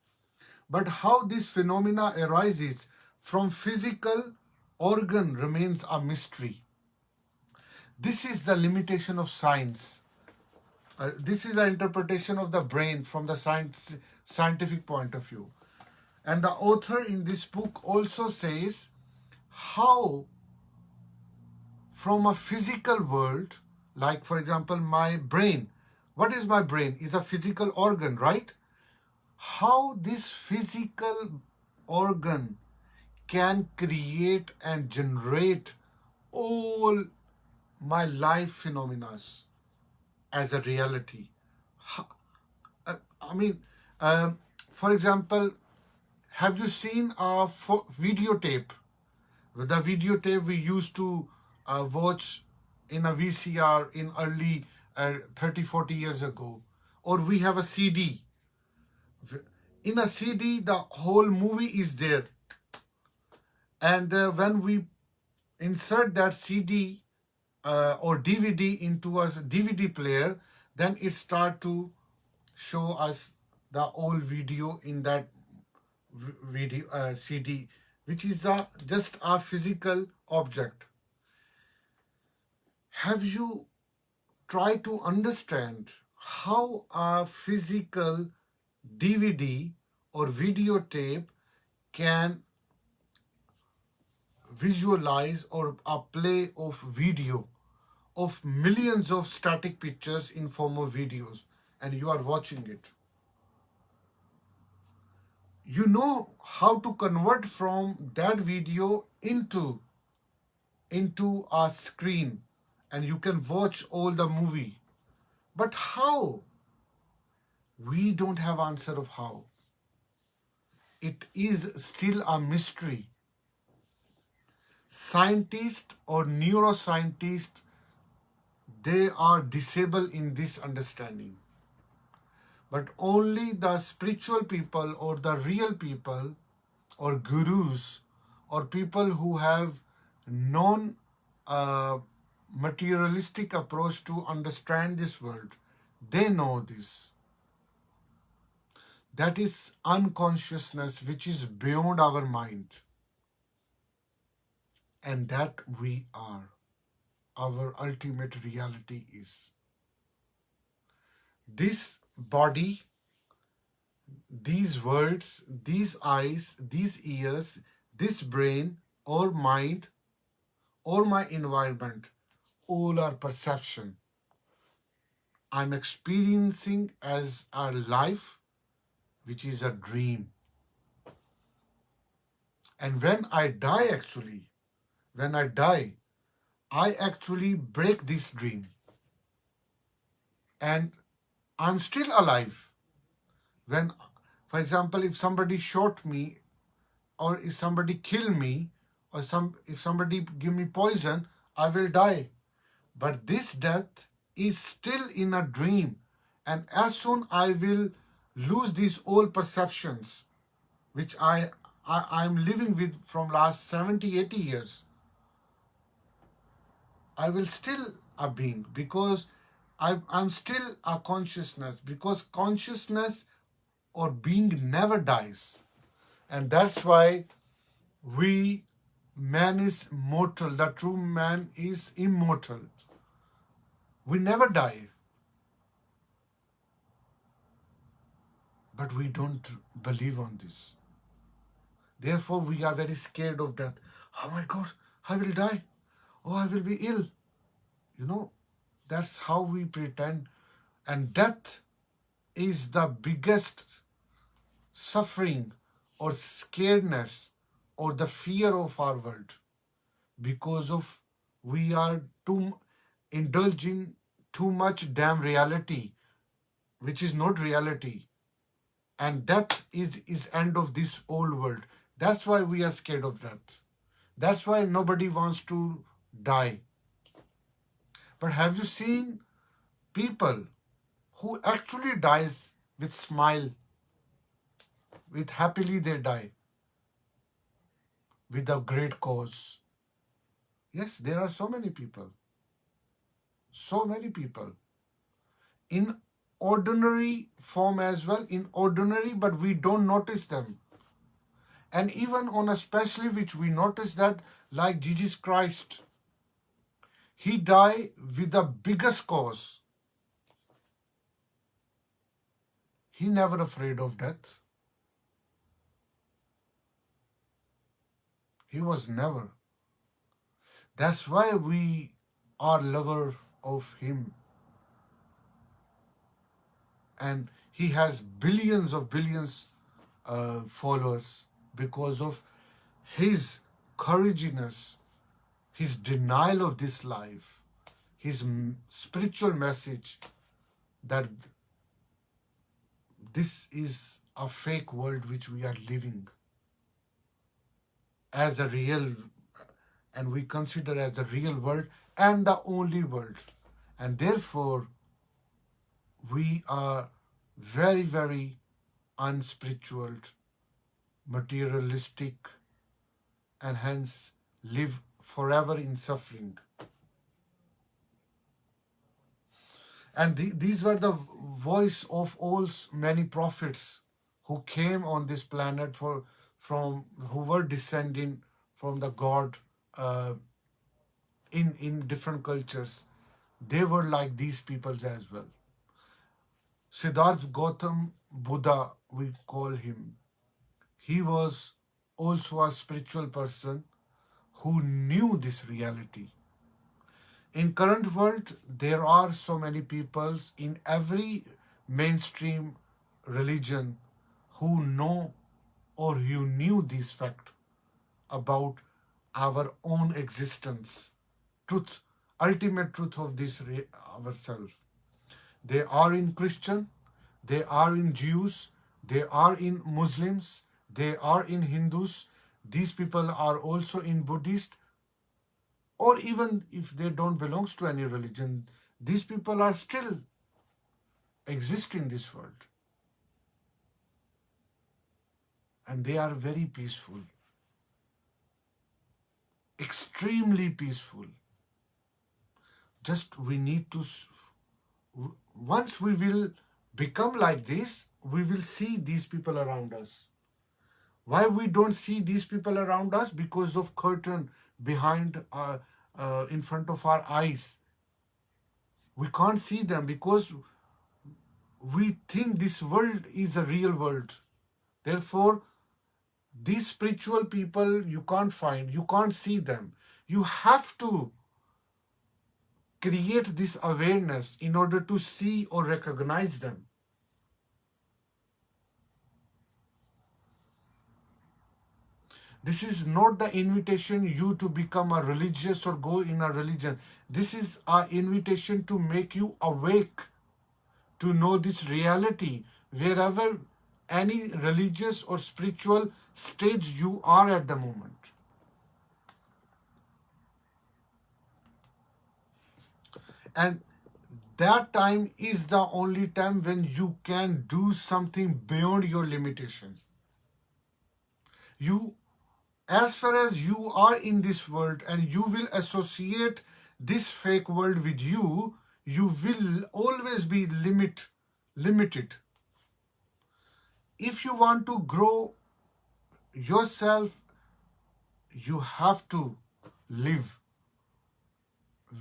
but how this phenomena arises from physical organ remains a mystery. This is the limitation of science. This is the interpretation of the brain from the scientific point of view. And the author in this book also says how from a physical world, like for example my brain, what is my brain? Is a physical organ, right? How this physical organ can create and generate all my life phenomena as a reality. I mean, for example, have you seen a videotape? The videotape we used to watch in a VCR in early 30, 40 years ago. Or we have a CD. In a CD, the whole movie is there. And when we insert that CD or DVD into a DVD player, then it starts to show us the whole video in that video CD, which is just a physical object. Have you tried to understand how a physical DVD or videotape can visualize or a play of video of millions of static pictures in form of videos, and you are watching it? You know how to convert from that video into a screen, and you can watch all the movie. But how? We don't have answer of how. It is still a mystery. Scientists or neuroscientists, they are disabled in this understanding. But only the spiritual people or the real people or gurus or people who have non-materialistic approach to understand this world, they know this. That is unconsciousness which is beyond our mind. And that we are. Our ultimate reality is. This body, these words, these eyes, these ears, this brain or mind or my environment, all are perception. I'm experiencing as a life which is a dream. And when I die, I actually break this dream. And I'm still alive. When, for example, if somebody shot me, or if somebody kill me, or if somebody give me poison, I will die. But this death is still in a dream. And as soon I will lose these old perceptions, which I'm living with from last 70, 80 years, I will still a being, because I'm still a consciousness, because consciousness or being never dies. And that's why man is mortal. The true man is immortal. We never die. But we don't believe on this. Therefore, we are very scared of death. Oh my God, I will die. Oh, I will be ill. You know, that's how we pretend. And death is the biggest suffering or scaredness or the fear of our world, because of we are too indulging too much damn reality, which is not reality. And death is end of this old world. That's why we are scared of death. That's why nobody wants to die. But have you seen people who actually dies with smile, with happily they die, with a great cause? Yes, there are so many people. So many people. In ordinary form as well, in ordinary, but we don't notice them. And even on a specially which we notice that, like Jesus Christ, he died with the biggest cause. He never afraid of death. He was never. That's why we are lover of him. And he has billions followers because of his courageousness, his denial of this life, his spiritual message that this is a fake world which we are living as a real, and we consider as the real world and the only world. And therefore, we are very, very unspiritual, materialistic, and hence live forever in suffering. And these were the voice of all many prophets who came on this planet who were descending from the God in different cultures. They were like these peoples as well. Siddhartha Gautam Buddha, we call him. He was also a spiritual person who knew this reality. In current world, there are so many peoples in every mainstream religion who know or who knew this fact about our own existence, truth, ultimate truth of this ourselves. They are in Christian, they are in Jews, they are in Muslims, they are in Hindus. These people are also in Buddhist, or even if they don't belong to any religion, these people are still exist in this world. And they are very peaceful, extremely peaceful. Just we need to, once we will become like this, we will see these people around us. Why we don't see these people around us? Because of curtain behind, in front of our eyes. We can't see them because we think this world is a real world. Therefore, these spiritual people you can't find, you can't see them. You have to create this awareness in order to see or recognize them. This is not the invitation you to become a religious or go in a religion. This is an invitation to make you awake, to know this reality wherever any religious or spiritual stage you are at the moment. And that time is the only time when you can do something beyond your limitation. As far as you are in this world and you will associate this fake world with you, you will always be limited. If you want to grow yourself, you have to live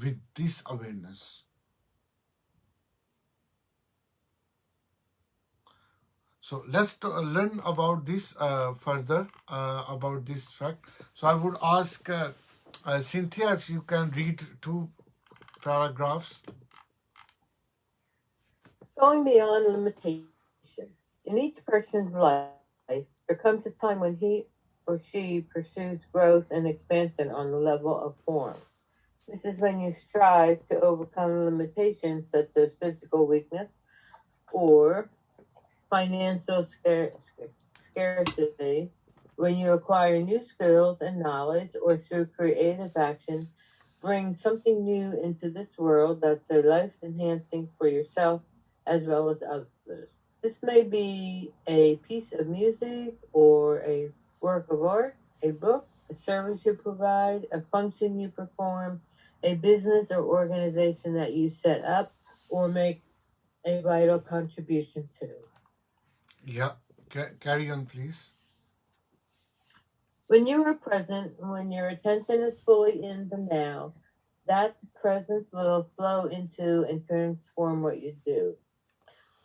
with this awareness. So let's learn about this further, about this fact. So I would ask Cynthia if you can read 2 paragraphs. Going beyond limitation. In each person's life, there comes a time when he or she pursues growth and expansion on the level of form. This is when you strive to overcome limitations such as physical weakness or financial scarcity, when you acquire new skills and knowledge, or through creative action, bring something new into this world that's a life enhancing for yourself as well as others. This may be a piece of music or a work of art, a book, a service you provide, a function you perform, a business or organization that you set up or make a vital contribution to. Yeah, carry on, please. When you are present, when your attention is fully in the now, that presence will flow into and transform what you do.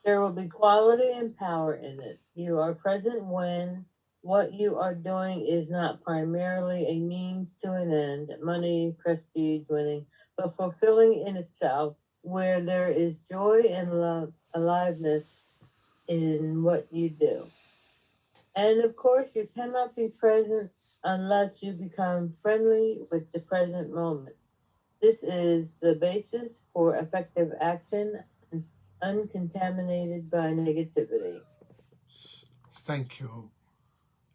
There will be quality and power in it. You are present when what you are doing is not primarily a means to an end, money, prestige, winning, but fulfilling in itself, where there is joy and love, aliveness in what you do. And of course, you cannot be present unless you become friendly with the present moment. This is the basis for effective action, uncontaminated by negativity. Thank you.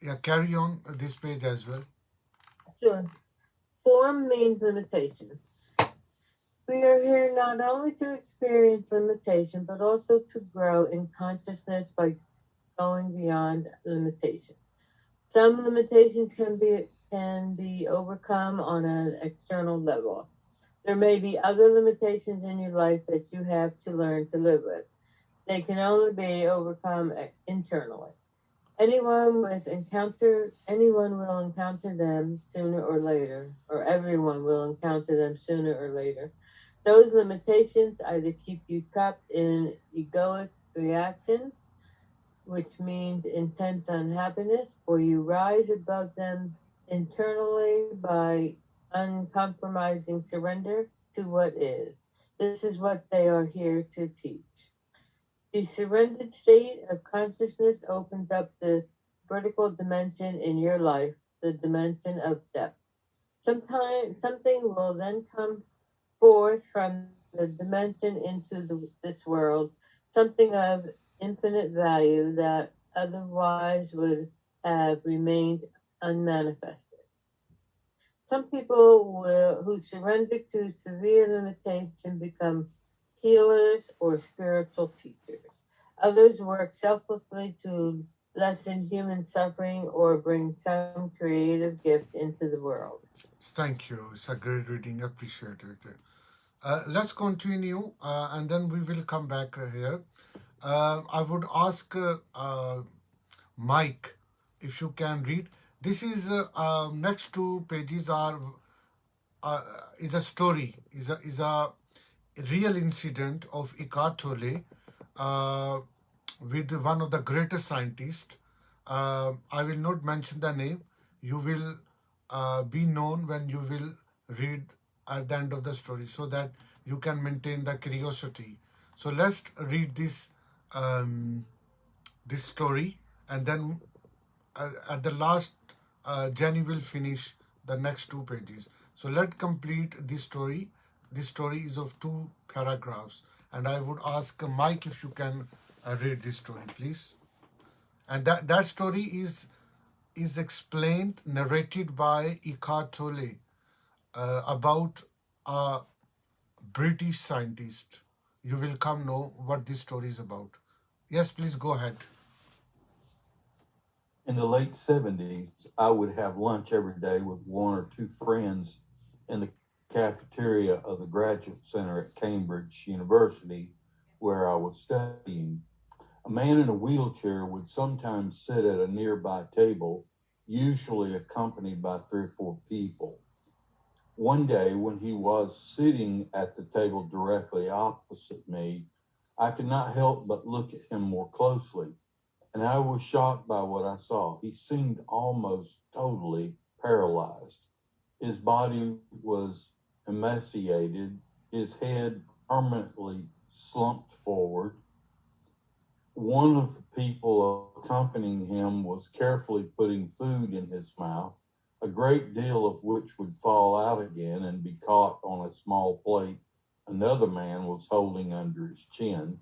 Yeah, carry on this page as well. Sure. Form means limitation. We are here not only to experience limitation, but also to grow in consciousness by going beyond limitation. Some limitations can be overcome on an external level. There may be other limitations in your life that you have to learn to live with. They can only be overcome internally. Anyone will encounter them sooner or later, or everyone will encounter them sooner or later. Those limitations either keep you trapped in egoic reaction, which means intense unhappiness, or you rise above them internally by uncompromising surrender to what is. This is what they are here to teach. The surrendered state of consciousness opens up the vertical dimension in your life, the dimension of depth. Something will then come forth from the dimension into this world, something of infinite value that otherwise would have remained unmanifested. Some people who surrender to severe limitation become healers or spiritual teachers. Others work selflessly to lessen human suffering or bring some creative gift into the world. Thank you. It's a great reading. Appreciate it. Let's continue and then we will come back here. I would ask Mike if you can read. This is next 2 pages are is a story, is a real incident of Eckhart Tolle with one of the greatest scientists. I will not mention the name. You will be known when you will read at the end of the story, so that you can maintain the curiosity. So let's read this this story, and then at the last, Jenny will finish the next 2 pages. So let's complete this story. This story is of 2 paragraphs, and I would ask Mike if you can read this story, please. And that story is explained, narrated by Eckhart Tolle about a British scientist. You will come know what this story is about. Yes, please go ahead. In the late 70s, I would have lunch every day with 1 or 2 friends in the cafeteria of the Graduate Center at Cambridge University, where I was studying. A man in a wheelchair would sometimes sit at a nearby table, usually accompanied by 3 or 4 people. One day, when he was sitting at the table directly opposite me, I could not help but look at him more closely. and I was shocked by what I saw. He seemed almost totally paralyzed. His body was emaciated, his head permanently slumped forward. One of the people accompanying him was carefully putting food in his mouth, a great deal of which would fall out again and be caught on a small plate another man was holding under his chin.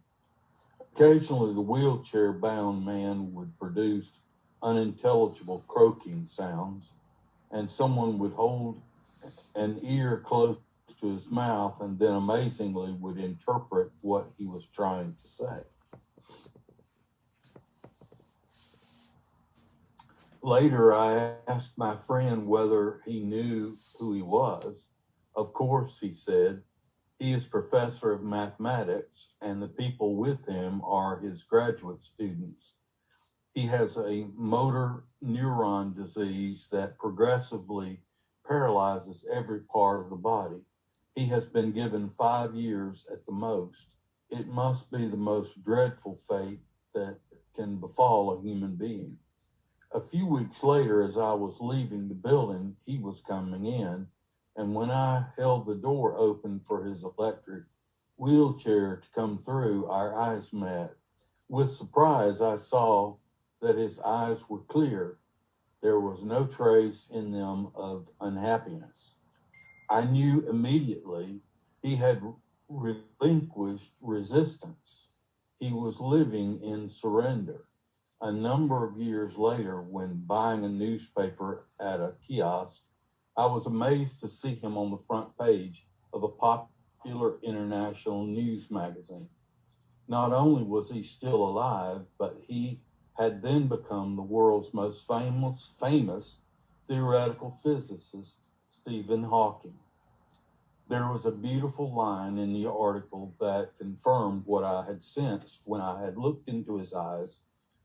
Occasionally, the wheelchair-bound man would produce unintelligible croaking sounds, and someone would hold an ear close to his mouth and then amazingly would interpret what he was trying to say. Later, I asked my friend whether he knew who he was. Of course, he said. He is professor of mathematics, and the people with him are his graduate students. He has a motor neuron disease that progressively paralyzes every part of the body. He has been given 5 years at the most. It must be the most dreadful fate that can befall a human being. A few weeks later, as I was leaving the building, he was coming in, and when I held the door open for his electric wheelchair to come through, our eyes met. With surprise, I saw that his eyes were clear. There was no trace in them of unhappiness. I knew immediately he had relinquished resistance. He was living in surrender. A number of years later, when buying a newspaper at a kiosk, I was amazed to see him on the front page of a popular international news magazine. Not only was he still alive, but he had then become the world's most famous theoretical physicist, Stephen Hawking. There was a beautiful line in the article that confirmed what I had sensed when I had looked into his eyes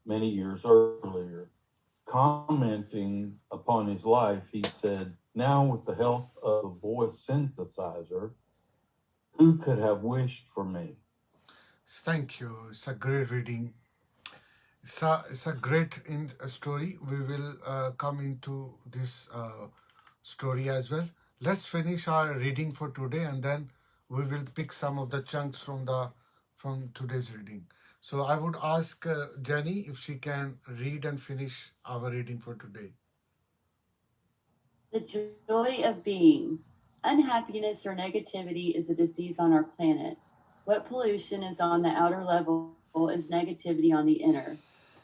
many years earlier. Commenting upon his life, he said, "Now with the help of a voice synthesizer, who could have wished for me?" Thank you. It's a great reading. It's a great story. We will come into this story as well. Let's finish our reading for today, and then we will pick some of the chunks from today's reading. So I would ask Jenny if she can read and finish our reading for today. The joy of being. Unhappiness or negativity is a disease on our planet. What pollution is on the outer level is negativity on the inner.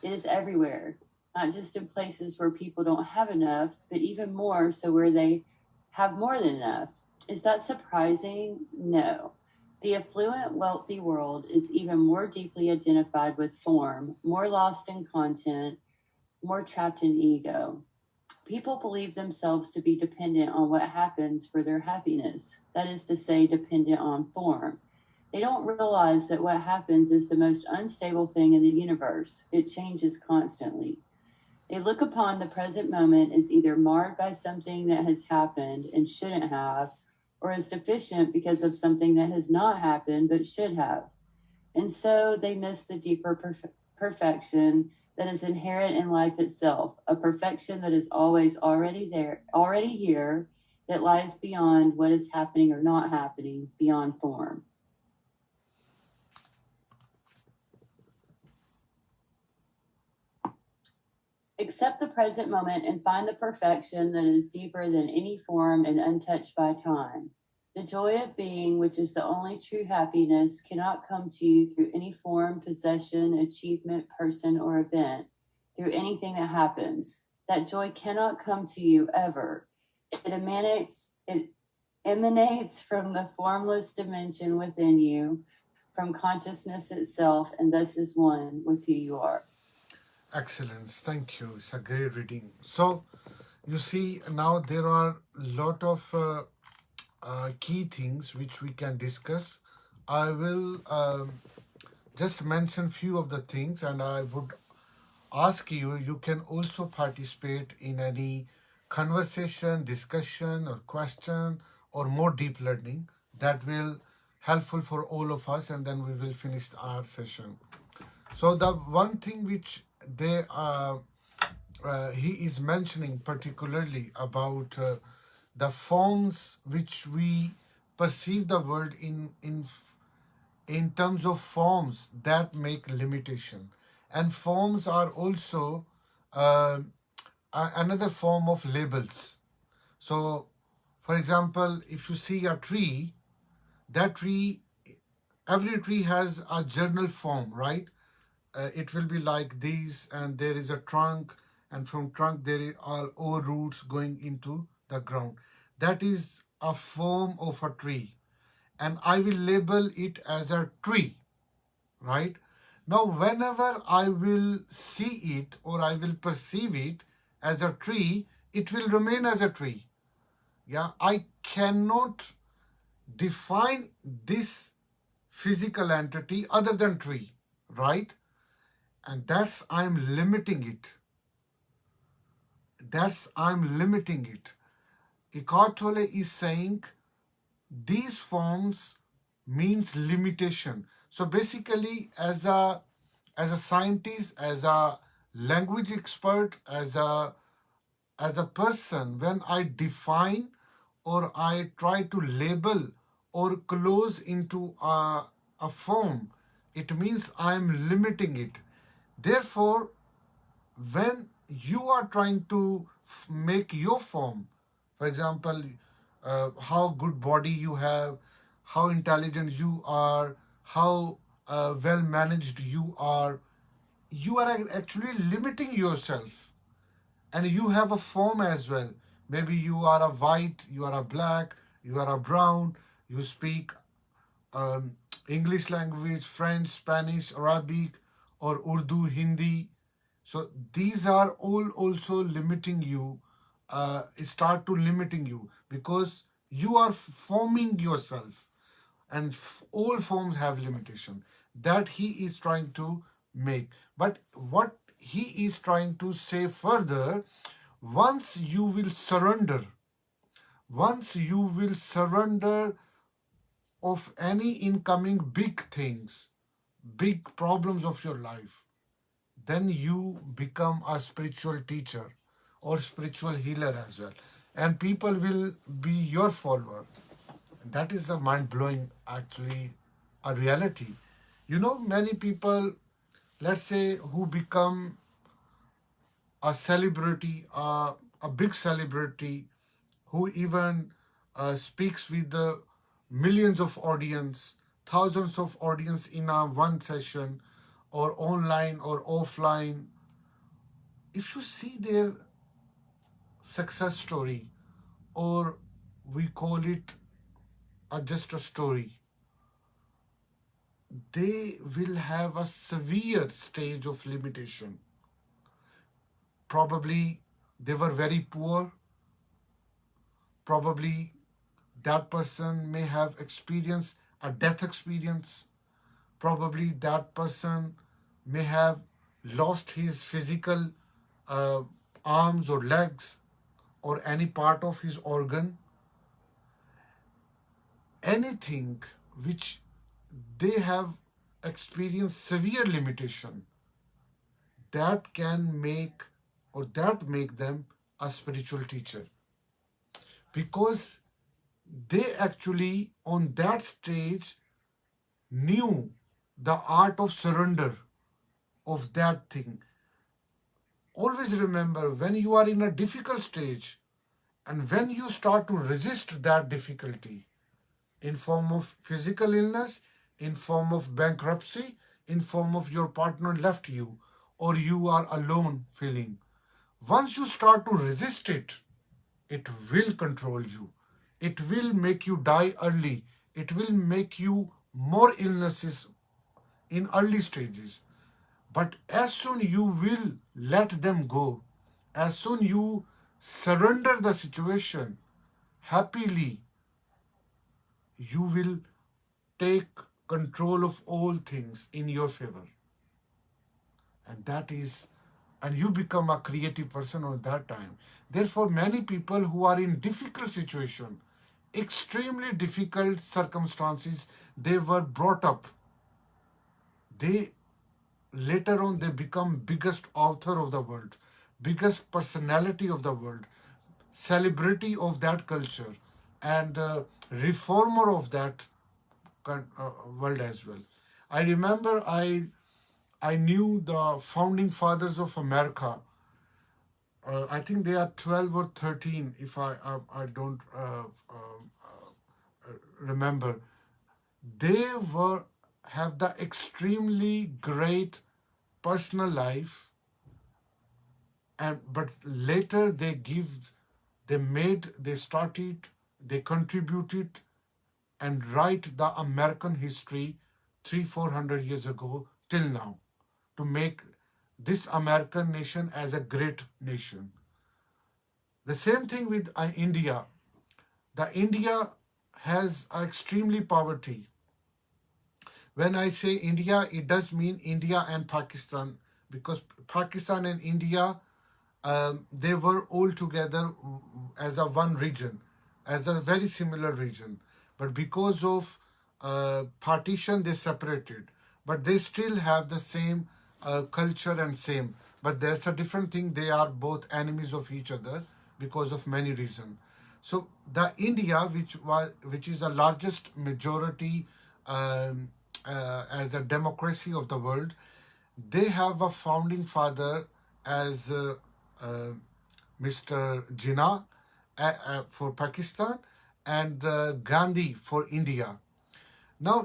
It is everywhere, not just in places where people don't have enough, but even more so where they have more than enough. Is that surprising? No. The affluent, wealthy world is even more deeply identified with form, more lost in content, more trapped in ego. People believe themselves to be dependent on what happens for their happiness. That is to say, dependent on form. They don't realize that what happens is the most unstable thing in the universe. It changes constantly. They look upon the present moment as either marred by something that has happened and shouldn't have, or as deficient because of something that has not happened but should have. And so they miss the deeper perfection that is inherent in life itself, a perfection that is always already there, already here, that lies beyond what is happening or not happening, beyond form. Accept the present moment and find the perfection that is deeper than any form and untouched by time. The joy of being, which is the only true happiness, cannot come to you through any form, possession, achievement, person, or event, through anything that happens. That joy cannot come to you ever. It emanates from the formless dimension within you, from consciousness itself, and thus is one with who you are. Excellent. Thank you. It's a great reading. So, you see, now there are a lot of key things which we can discuss. I will just mention few of the things, and I would ask you can also participate in any conversation, discussion, or question, or more deep learning that will helpful for all of us, and then we will finish our session. So the one thing which they he is mentioning particularly about the forms which we perceive the world in terms of forms that make limitation, and forms are also uh, another form of labels. So, for example, if you see a tree, that tree, every tree has a general form, right? It will be like these, and there is a trunk, and from trunk there are all roots going into the ground. That is a form of a tree, and I will label it as a tree, right? Now, whenever I will see it or I will perceive it as a tree, it will remain as a tree. Yeah, I cannot define this physical entity other than tree, right? And that's I'm limiting it. I'm limiting it. Eckhart Tolle is saying these forms means limitation. So basically, as a scientist, as a language expert, as a person, when I define or I try to label or close into a form, it means I am limiting it. Therefore, when you are trying to make your form, for example, how good body you have, how intelligent you are, how well managed you are actually limiting yourself, and you have a form as well. Maybe you are a white, you are a black, you are a brown, you speak um, English language, French, Spanish, Arabic, or Urdu, Hindi. So these are all also limiting you, start to limiting you, because you are forming yourself, and all forms have limitation that he is trying to make. But what he is trying to say further, once you will surrender, once you will surrender of any incoming big things, big problems of your life, then you become a spiritual teacher or spiritual healer as well. And people will be your follower. That is a mind blowing, actually, a reality. Many people, let's say, who become a celebrity, a big celebrity, who even speaks with the millions of audience, thousands of audience in a one session, or online or offline. If you see their success story, or we call it just a story, they will have a severe stage of limitation. Probably they were very poor. Probably that person may have experienced a death experience. Probably that person may have lost his physical uh, arms or legs or any part of his organ. Anything which they have experienced severe limitation, that can make, or that make them a spiritual teacher, because they actually on that stage knew the art of surrender of that thing. Always remember, when you are in a difficult stage and when you start to resist that difficulty in form of physical illness, in form of bankruptcy, in form of your partner left you, or you are alone feeling, once you start to resist it, it will control you. It will make you die early. It will make you more illnesses in early stages. But as soon you will let them go, as soon you surrender the situation happily, you will take control of all things in your favor. And that is, and you become a creative person on that time. Therefore, many people who are in difficult situation, extremely difficult circumstances, they were brought up, they later on they become biggest author of the world, biggest personality of the world, celebrity of that culture, and reformer of that world as well. I remember I knew the founding fathers of America. I think they are 12 or 13, if I don't remember. They were have the extremely great personal life, and but later they started, they contributed and write the American history 300-400 years ago till now, to make this American nation as a great nation. The same thing with India. The India has extremely poverty. When I say India, it does mean India and Pakistan, because Pakistan and India, they were all together as a one region, as a very similar region. But because of partition, they separated. But they still have the same culture and same. But there's a different thing. They are both enemies of each other because of many reasons. So the India, which is the largest majority as a democracy of the world, they have a founding father as uh, Mr. Jinnah for Pakistan, and Gandhi for India. Now,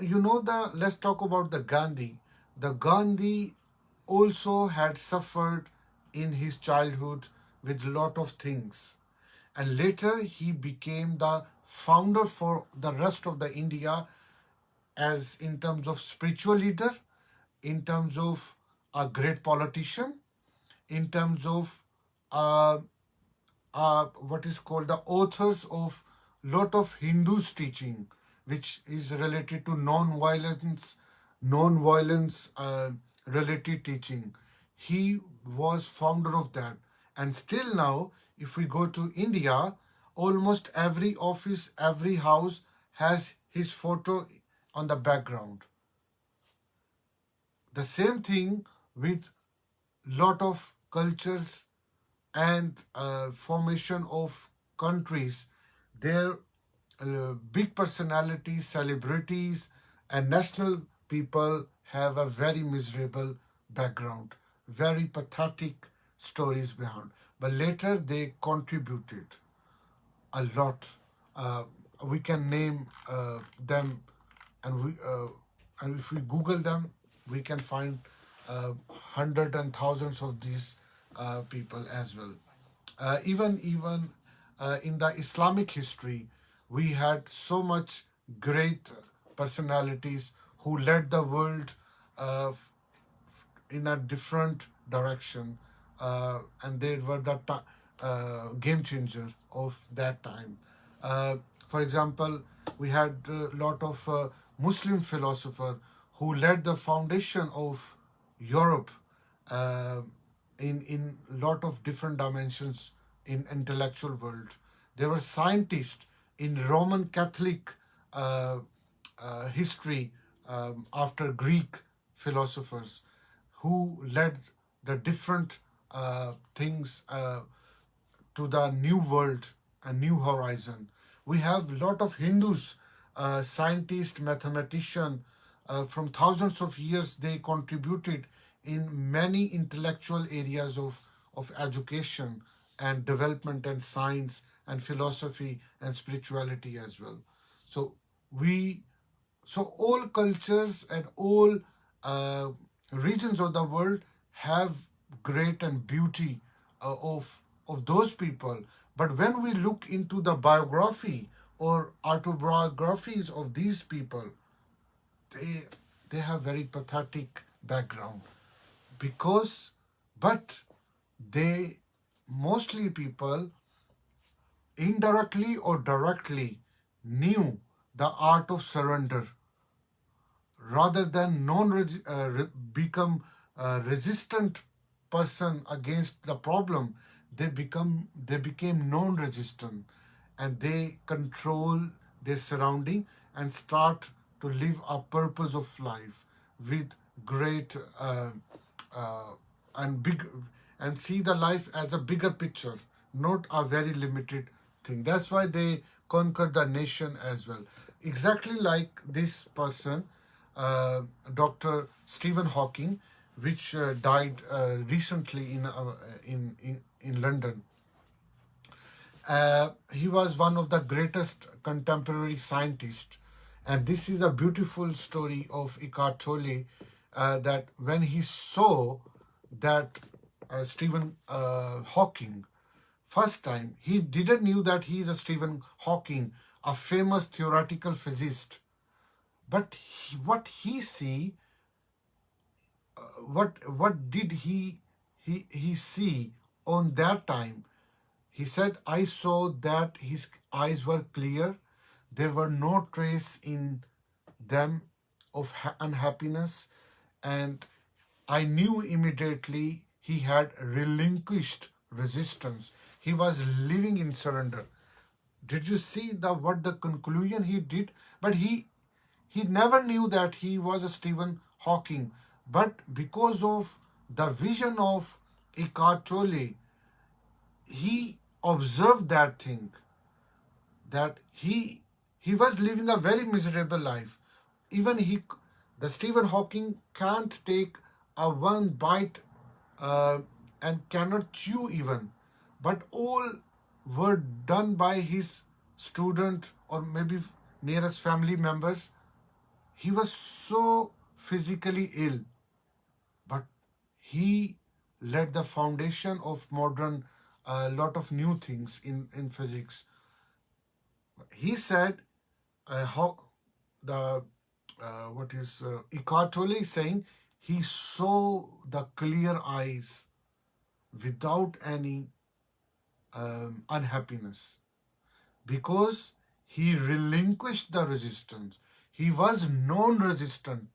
let's talk about the Gandhi. The Gandhi also had suffered in his childhood with a lot of things. And later he became the founder for the rest of the India, as in terms of spiritual leader, in terms of a great politician, in terms of what is called the authors of lot of Hindus teaching, which is related to non-violence related teaching. He was founder of that. And still now, if we go to India, almost every office, every house has his photo on the background. The same thing with lot of cultures and formation of countries. Their big personalities, celebrities, and national people have a very miserable background, very pathetic stories behind. But later they contributed a lot. We can name them, and if we Google them, we can find hundreds and thousands of these people as well. Even in the Islamic history, we had so much great personalities who led the world uh, in a different direction, and they were the game changer of that time. Uh, for example, we had a lot of Muslim philosophers who led the foundation of Europe uh, in lot of different dimensions in intellectual world. There were scientists in Roman Catholic uh, history after Greek philosophers who led the different things to the new world, a new horizon. We have a lot of Hindus, scientists, mathematicians, from thousands of years. They contributed in many intellectual areas of education and development and science and philosophy and spirituality as well. So we so all cultures and all uh, regions of the world have great and beauty of those people. But when we look into the biography or autobiographies of these people, they they have very pathetic background, because but they mostly people indirectly or directly knew the art of surrender, rather than become a resistant person against the problem. They became non-resistant, and they control their surrounding and start to live a purpose of life with great uh, and big, and see the life as a bigger picture, not a very limited thing. That's why they conquered the nation as well. Exactly like this person, Dr. Stephen Hawking, which died recently in London. He was one of the greatest contemporary scientists. And this is a beautiful story of Eckhart Tolle, that when he saw that Stephen Hawking, first time, he didn't knew that he is a Stephen Hawking, a famous theoretical physicist. But what he see, what did he see on that time? He said, I saw that his eyes were clear. There were no trace in them of unhappiness. And I knew immediately he had relinquished resistance. He was living in surrender. Did you see what the conclusion he did? But he never knew that he was a Stephen Hawking. But because of the vision of Eckhart Tolle, he observed that thing, that he was living a very miserable life. Even the Stephen Hawking can't take a one bite and cannot chew even. But all were done by his student or maybe nearest family members. He was so physically ill, but he led the foundation of modern lot of new things in physics. He said how the what is Eckhart Tolle is saying, he saw the clear eyes without any unhappiness, because he relinquished the resistance. He was non-resistant.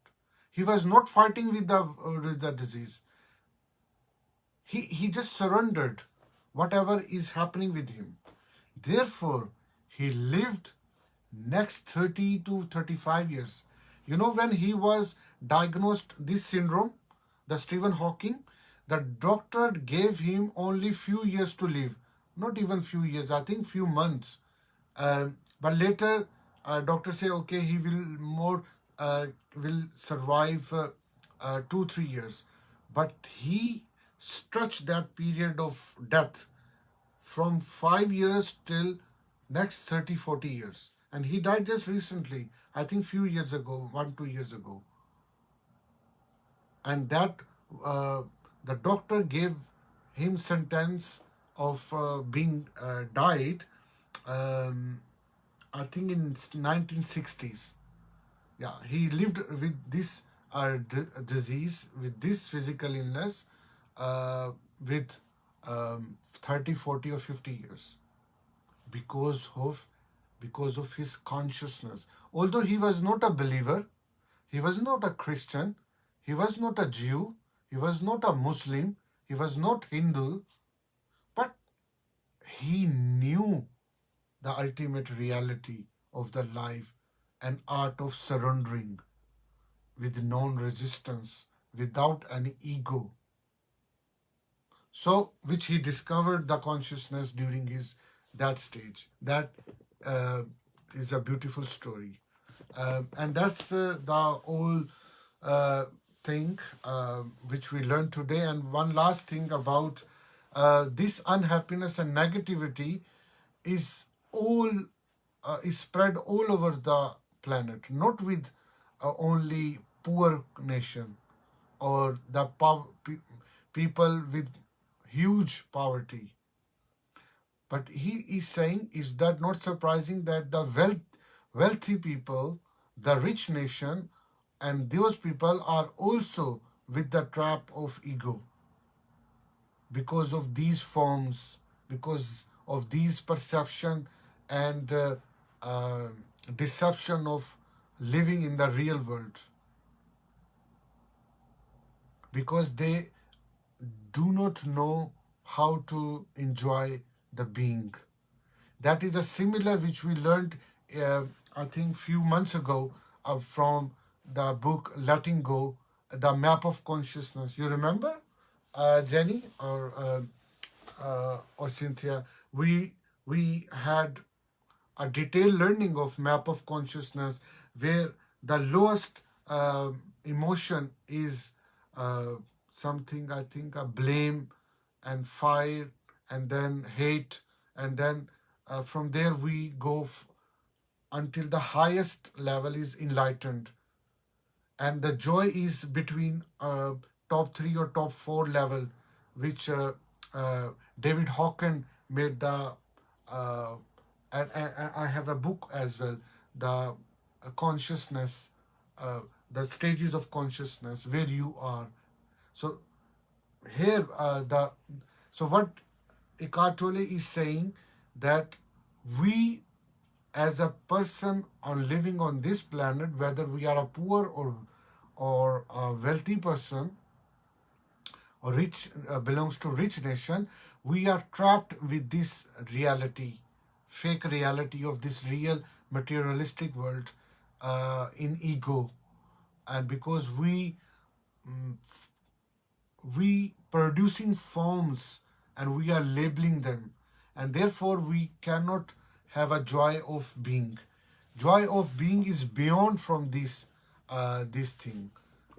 He was not fighting with the disease. He just surrendered whatever is happening with him. Therefore, he lived next 30 to 35 years. You know, when he was diagnosed this syndrome, the Stephen Hawking, the doctor gave him only few years to live. Not even few years, I think few months. But later, doctor say, okay, he will survive 2-3 years. But he stretched that period of death from 5 years till next 30-40 years. And he died just recently, I think few years ago, 1-2 years ago. And that the doctor gave him sentence of being died, I think in 1960s. Yeah, he lived with this disease, with this physical illness, with 30, 40 or 50 years because of his consciousness. Although he was not a believer, he was not a Christian, he was not a Jew, he was not a Muslim, he was not Hindu, but he knew the ultimate reality of the life and art of surrendering with non-resistance, without any ego. So, which he discovered the consciousness during that stage. That is a beautiful story. And that's the whole thing which we learned today. And one last thing about this unhappiness and negativity is spread all over the planet, not with only poor nation or the people with huge poverty. But he is saying, is that not surprising that the wealthy people, the rich nation, and those people are also with the trap of ego because of these forms, because of these perception and deception of living in the real world, because they do not know how to enjoy the being. That is a similar which we learned, I think, few months ago from the book Letting Go. the map of consciousness. You remember, Jenny or Cynthia? We had a detailed learning of map of consciousness where the lowest emotion is something, I think, a blame and fire, and then hate, and then from there we go until the highest level is enlightened, and the joy is between top 3 or top 4 level, which David Hawkins made the and I have a book as well, the consciousness, the stages of consciousness where you are. So here so what Eckhart Tolle is saying, that we as a person on living on this planet, whether we are a poor or a wealthy person or rich, belongs to rich nation, we are trapped with this reality, fake reality of this real materialistic world in ego. And because we producing forms and we are labeling them, and therefore we cannot have a joy of being. Joy of being is beyond from this thing,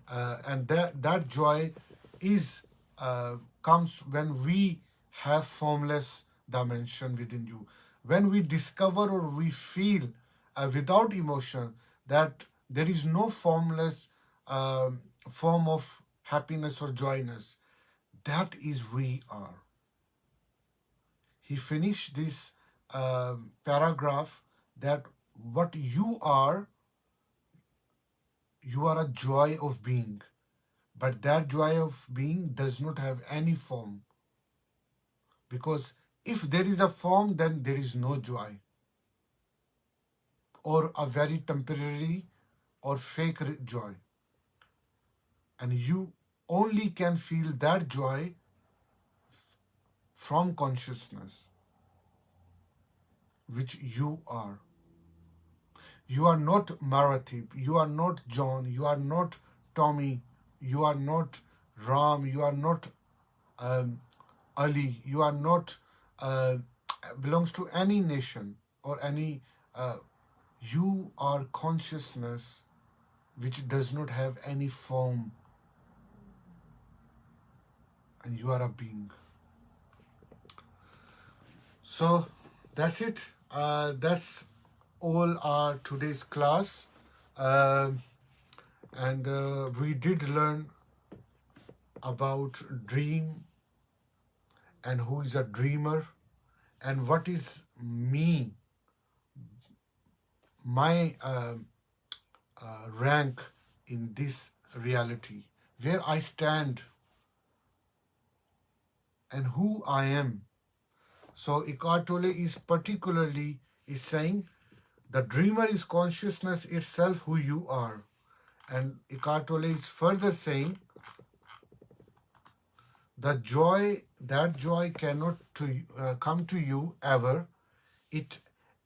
and that joy is comes when we have formless dimension within you. When we discover or we feel without emotion that there is no formless form of happiness or joyness, that is we are. He finished this paragraph that what you are a joy of being, but that joy of being does not have any form, because if there is a form, then there is no joy, or a very temporary or fake joy, and you only can feel that joy from consciousness, which you are. You are not Marathi, you are not John, you are not Tommy, you are not Ram, you are not Ali, you are not belongs to any nation or any. You are consciousness which does not have any form, and you are a being. So that's it. That's all our today's class, and we did learn about dream and who is a dreamer and what is me, my rank in this reality, where I stand and who I am. So Eckhart Tolle is particularly saying the dreamer is consciousness itself, who you are. And Eckhart Tolle is further saying that joy cannot come to you ever. It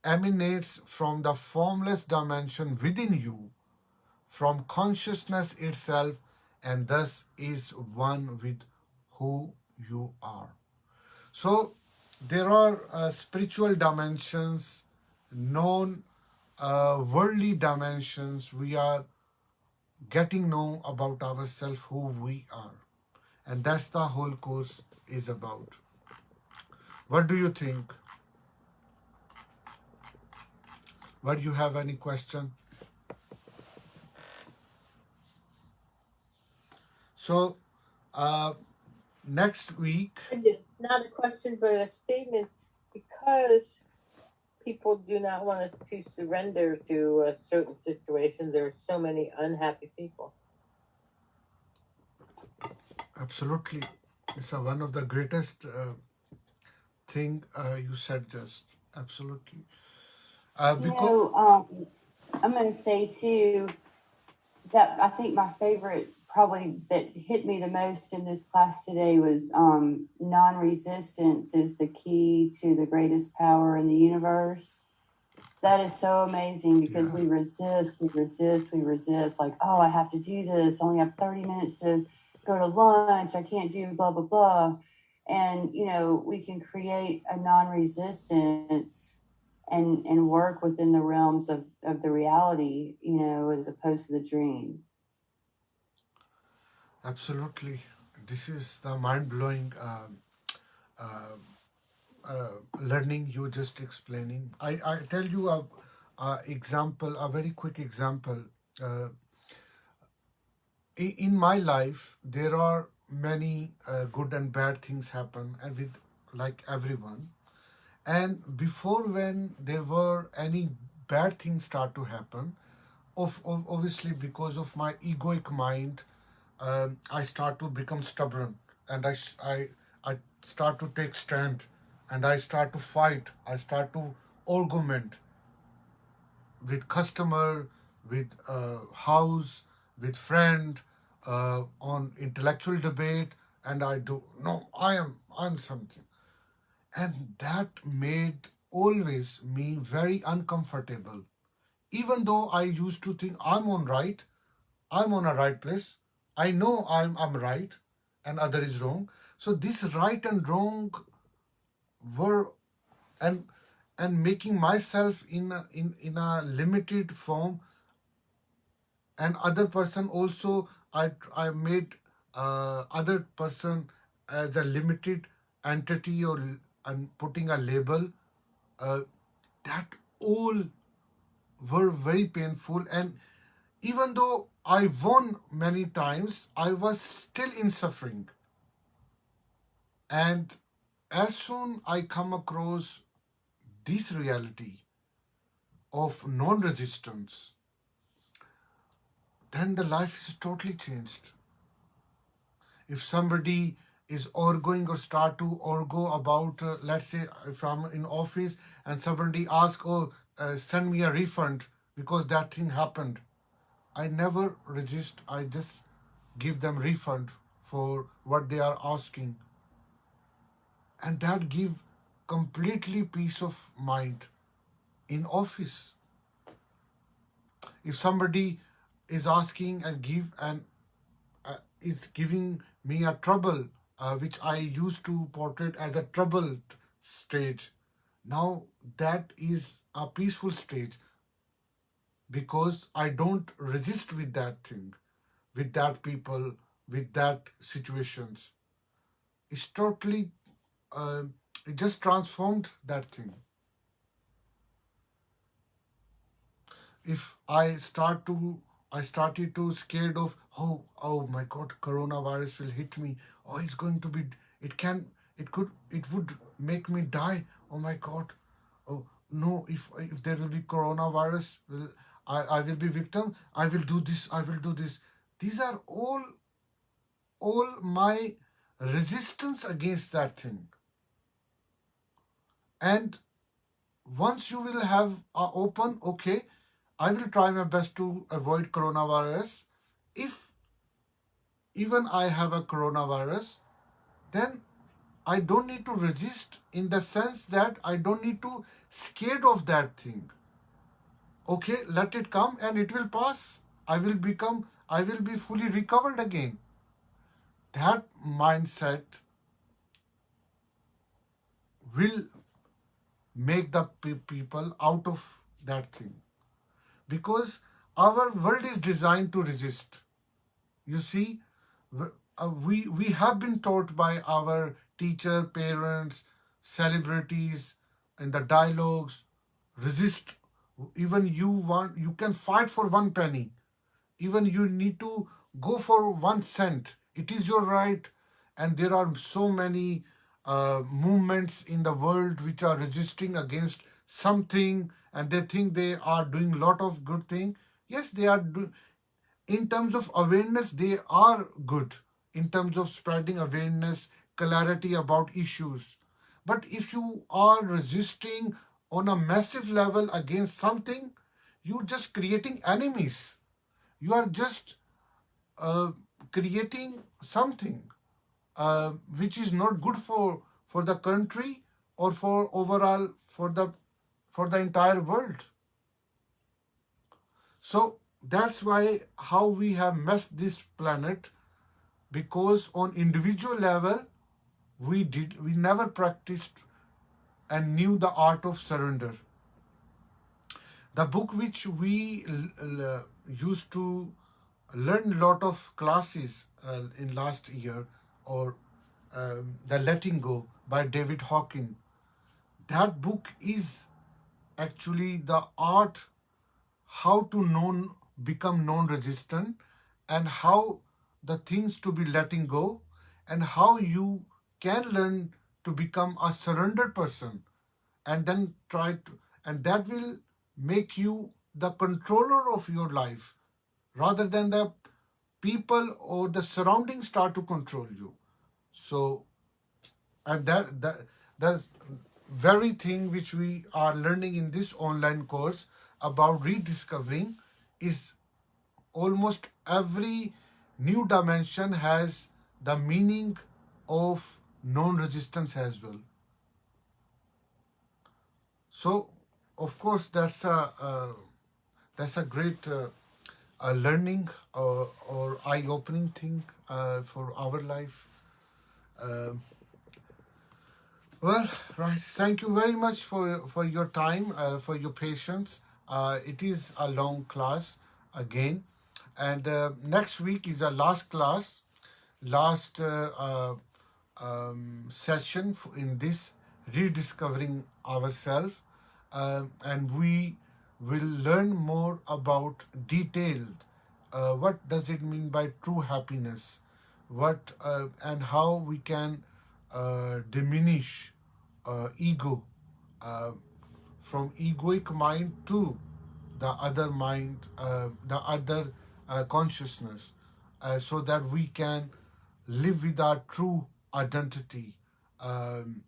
emanates from the formless dimension within you, from consciousness itself, and thus is one with who you are. So there are spiritual dimensions, known worldly dimensions. We are getting know about ourselves, who we are. And that's the whole course is about. What do you think? What, you have any question? So next week. Not a question, but a statement, because people do not want to surrender to a certain situation. There are so many unhappy people. Absolutely. It's one of the greatest thing you said just. Absolutely. Because I'm going to say too that I think my favorite, probably that hit me the most in this class today, was non-resistance is the key to the greatest power in the universe. That is so amazing because Yeah, we resist, we resist, we resist. Like, oh, I have to do this. I only have 30 minutes to go to lunch. I can't do blah, blah, blah. And, we can create a non resistance and work within the realms of the reality, as opposed to the dream. absolutely. This is the mind blowing uh, learning you just explaining. I tell you a example, a very quick example. Uh, in my life, there are many good and bad things happen, and with like everyone. And before when there were any bad things start to happen, obviously because of my egoic mind, I start to become stubborn, and I start to take stand, and I start to fight. I start to argument with customer, with house, with friend, on intellectual debate, and I do no. I'm something, and that made always me very uncomfortable. Even though I used to think I'm on a right place. I know I'm right, and other is wrong. So this right and wrong were, and making myself in a limited form, and other person also, I made other person as a limited entity, or and putting a label, uh, that all were very painful. And even though I won many times, I was still in suffering. And as soon I come across this reality of non-resistance, then the life is totally changed. If somebody is arguing or start to argue about, let's say if I'm in office and somebody asks, oh, send me a refund because that thing happened, I never resist. I just give them refund for what they are asking, and that give completely peace of mind in office. If somebody is asking and give, and is giving me a trouble, which I used to portray as a troubled stage, now that is a peaceful stage, because I don't resist with that thing, with that people, with that situations. It's totally, uh, it just transformed that thing. If I started to scared of, oh my God, coronavirus will hit me. Oh, it's going to be, it can, it would make me die. Oh my God. Oh no, if there will be coronavirus, I will be victim. I will do this. I will do this. These are all my resistance against that thing. And once you will have open, okay, I will try my best to avoid coronavirus. If even I have a coronavirus, then I don't need to resist, in the sense that I don't need to scared of that thing. Okay, let it come and it will pass. I will be fully recovered again. That mindset will make the people out of that thing, because our world is designed to resist. You see, we have been taught by our teacher, parents, celebrities, in the dialogues, resist. Even you can fight for 1 penny. Even you need to go for 1 cent. It is your right. And there are so many movements in the world which are resisting against something, and they think they are doing a lot of good thing. Yes, they are in terms of awareness, they are good, in terms of spreading awareness, clarity about issues. But if you are resisting on a massive level against something, you're just creating enemies. You are just uh, creating something which is not good for the country, or for overall for the for the entire world. So that's why how we have messed this planet, because on individual level we never practiced and knew the art of surrender. The book which we used to learn a lot of classes in last year, or The Letting Go by David Hawkins, that book is actually the art how to become non-resistant, and how the things to be letting go, and how you can learn to become a surrendered person, and then and that will make you the controller of your life, rather than the people or the surroundings start to control you. So, and that's very thing which we are learning in this online course about rediscovering is almost every new dimension has the meaning of non-resistance as well. So, of course, that's a great learning or eye-opening thing for our life. Um Well, right. Thank you very much for your time, for your patience. It is a long class again, and next week is our last class, last session in this rediscovering ourselves, and we will learn more about detailed. What does it mean by true happiness? What and how we can diminish ego, uh, from egoic mind to the other mind, the other consciousness, so that we can live with our true identity, um,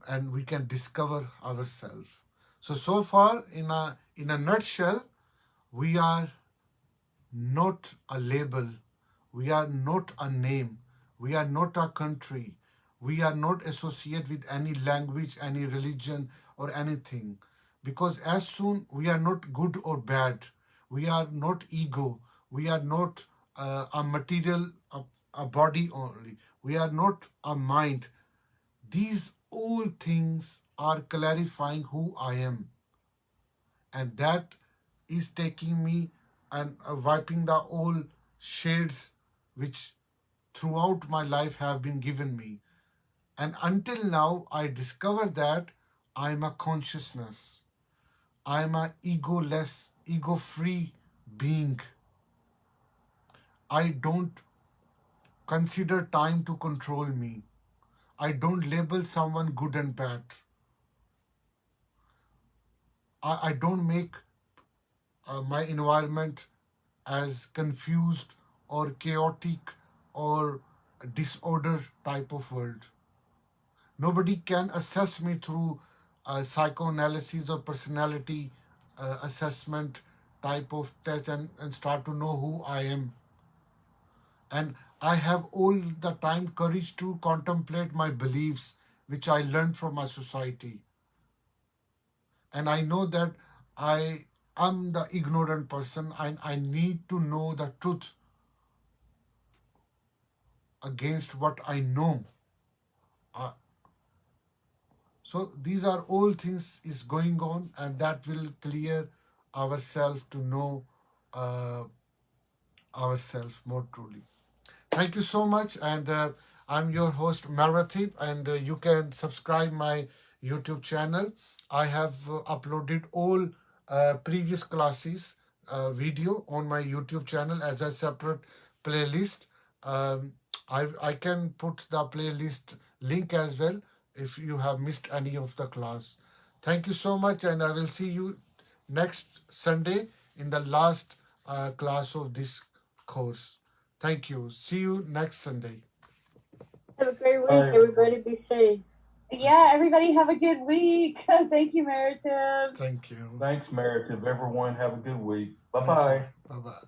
and we can discover ourselves. So far, in a nutshell, we are not a label, we are not a name, we are not a country, we are not associated with any language, any religion, or anything. Because as soon we are not good or bad, we are not ego, we are not a material, a body only, we are not a mind. These all things are clarifying who I am, and that is taking me and wiping the all shades which throughout my life have been given me. And until now, I discovered that I'm a consciousness. I'm a egoless, ego-free being. I don't consider time to control me. I don't label someone good and bad. I don't make my environment as confused or chaotic or disorder type of world. Nobody can assess me through psychoanalysis or personality assessment type of test, and start to know who I am. And I have all the time courage to contemplate my beliefs, which I learned from my society. And I know that I am the ignorant person, and I need to know the truth against what I know. Uh, so these are all things is going on, and that will clear ourselves to know uh, ourselves more truly. Thank you so much, and I'm your host Marvatip, and you can subscribe my YouTube channel. I have uploaded all previous classes video on my YouTube channel as a separate playlist. Um, I can put the playlist link as well if you have missed any of the class. Thank you so much, and I will see you next Sunday in the last class of this course. Thank you. See you next Sunday. Have a great week, Bye. everybody. Be safe. Yeah, everybody have a good week. Thank you, Meredith. Thank you. Thanks, Meredith. Everyone have a good week. Bye-bye. Bye-bye.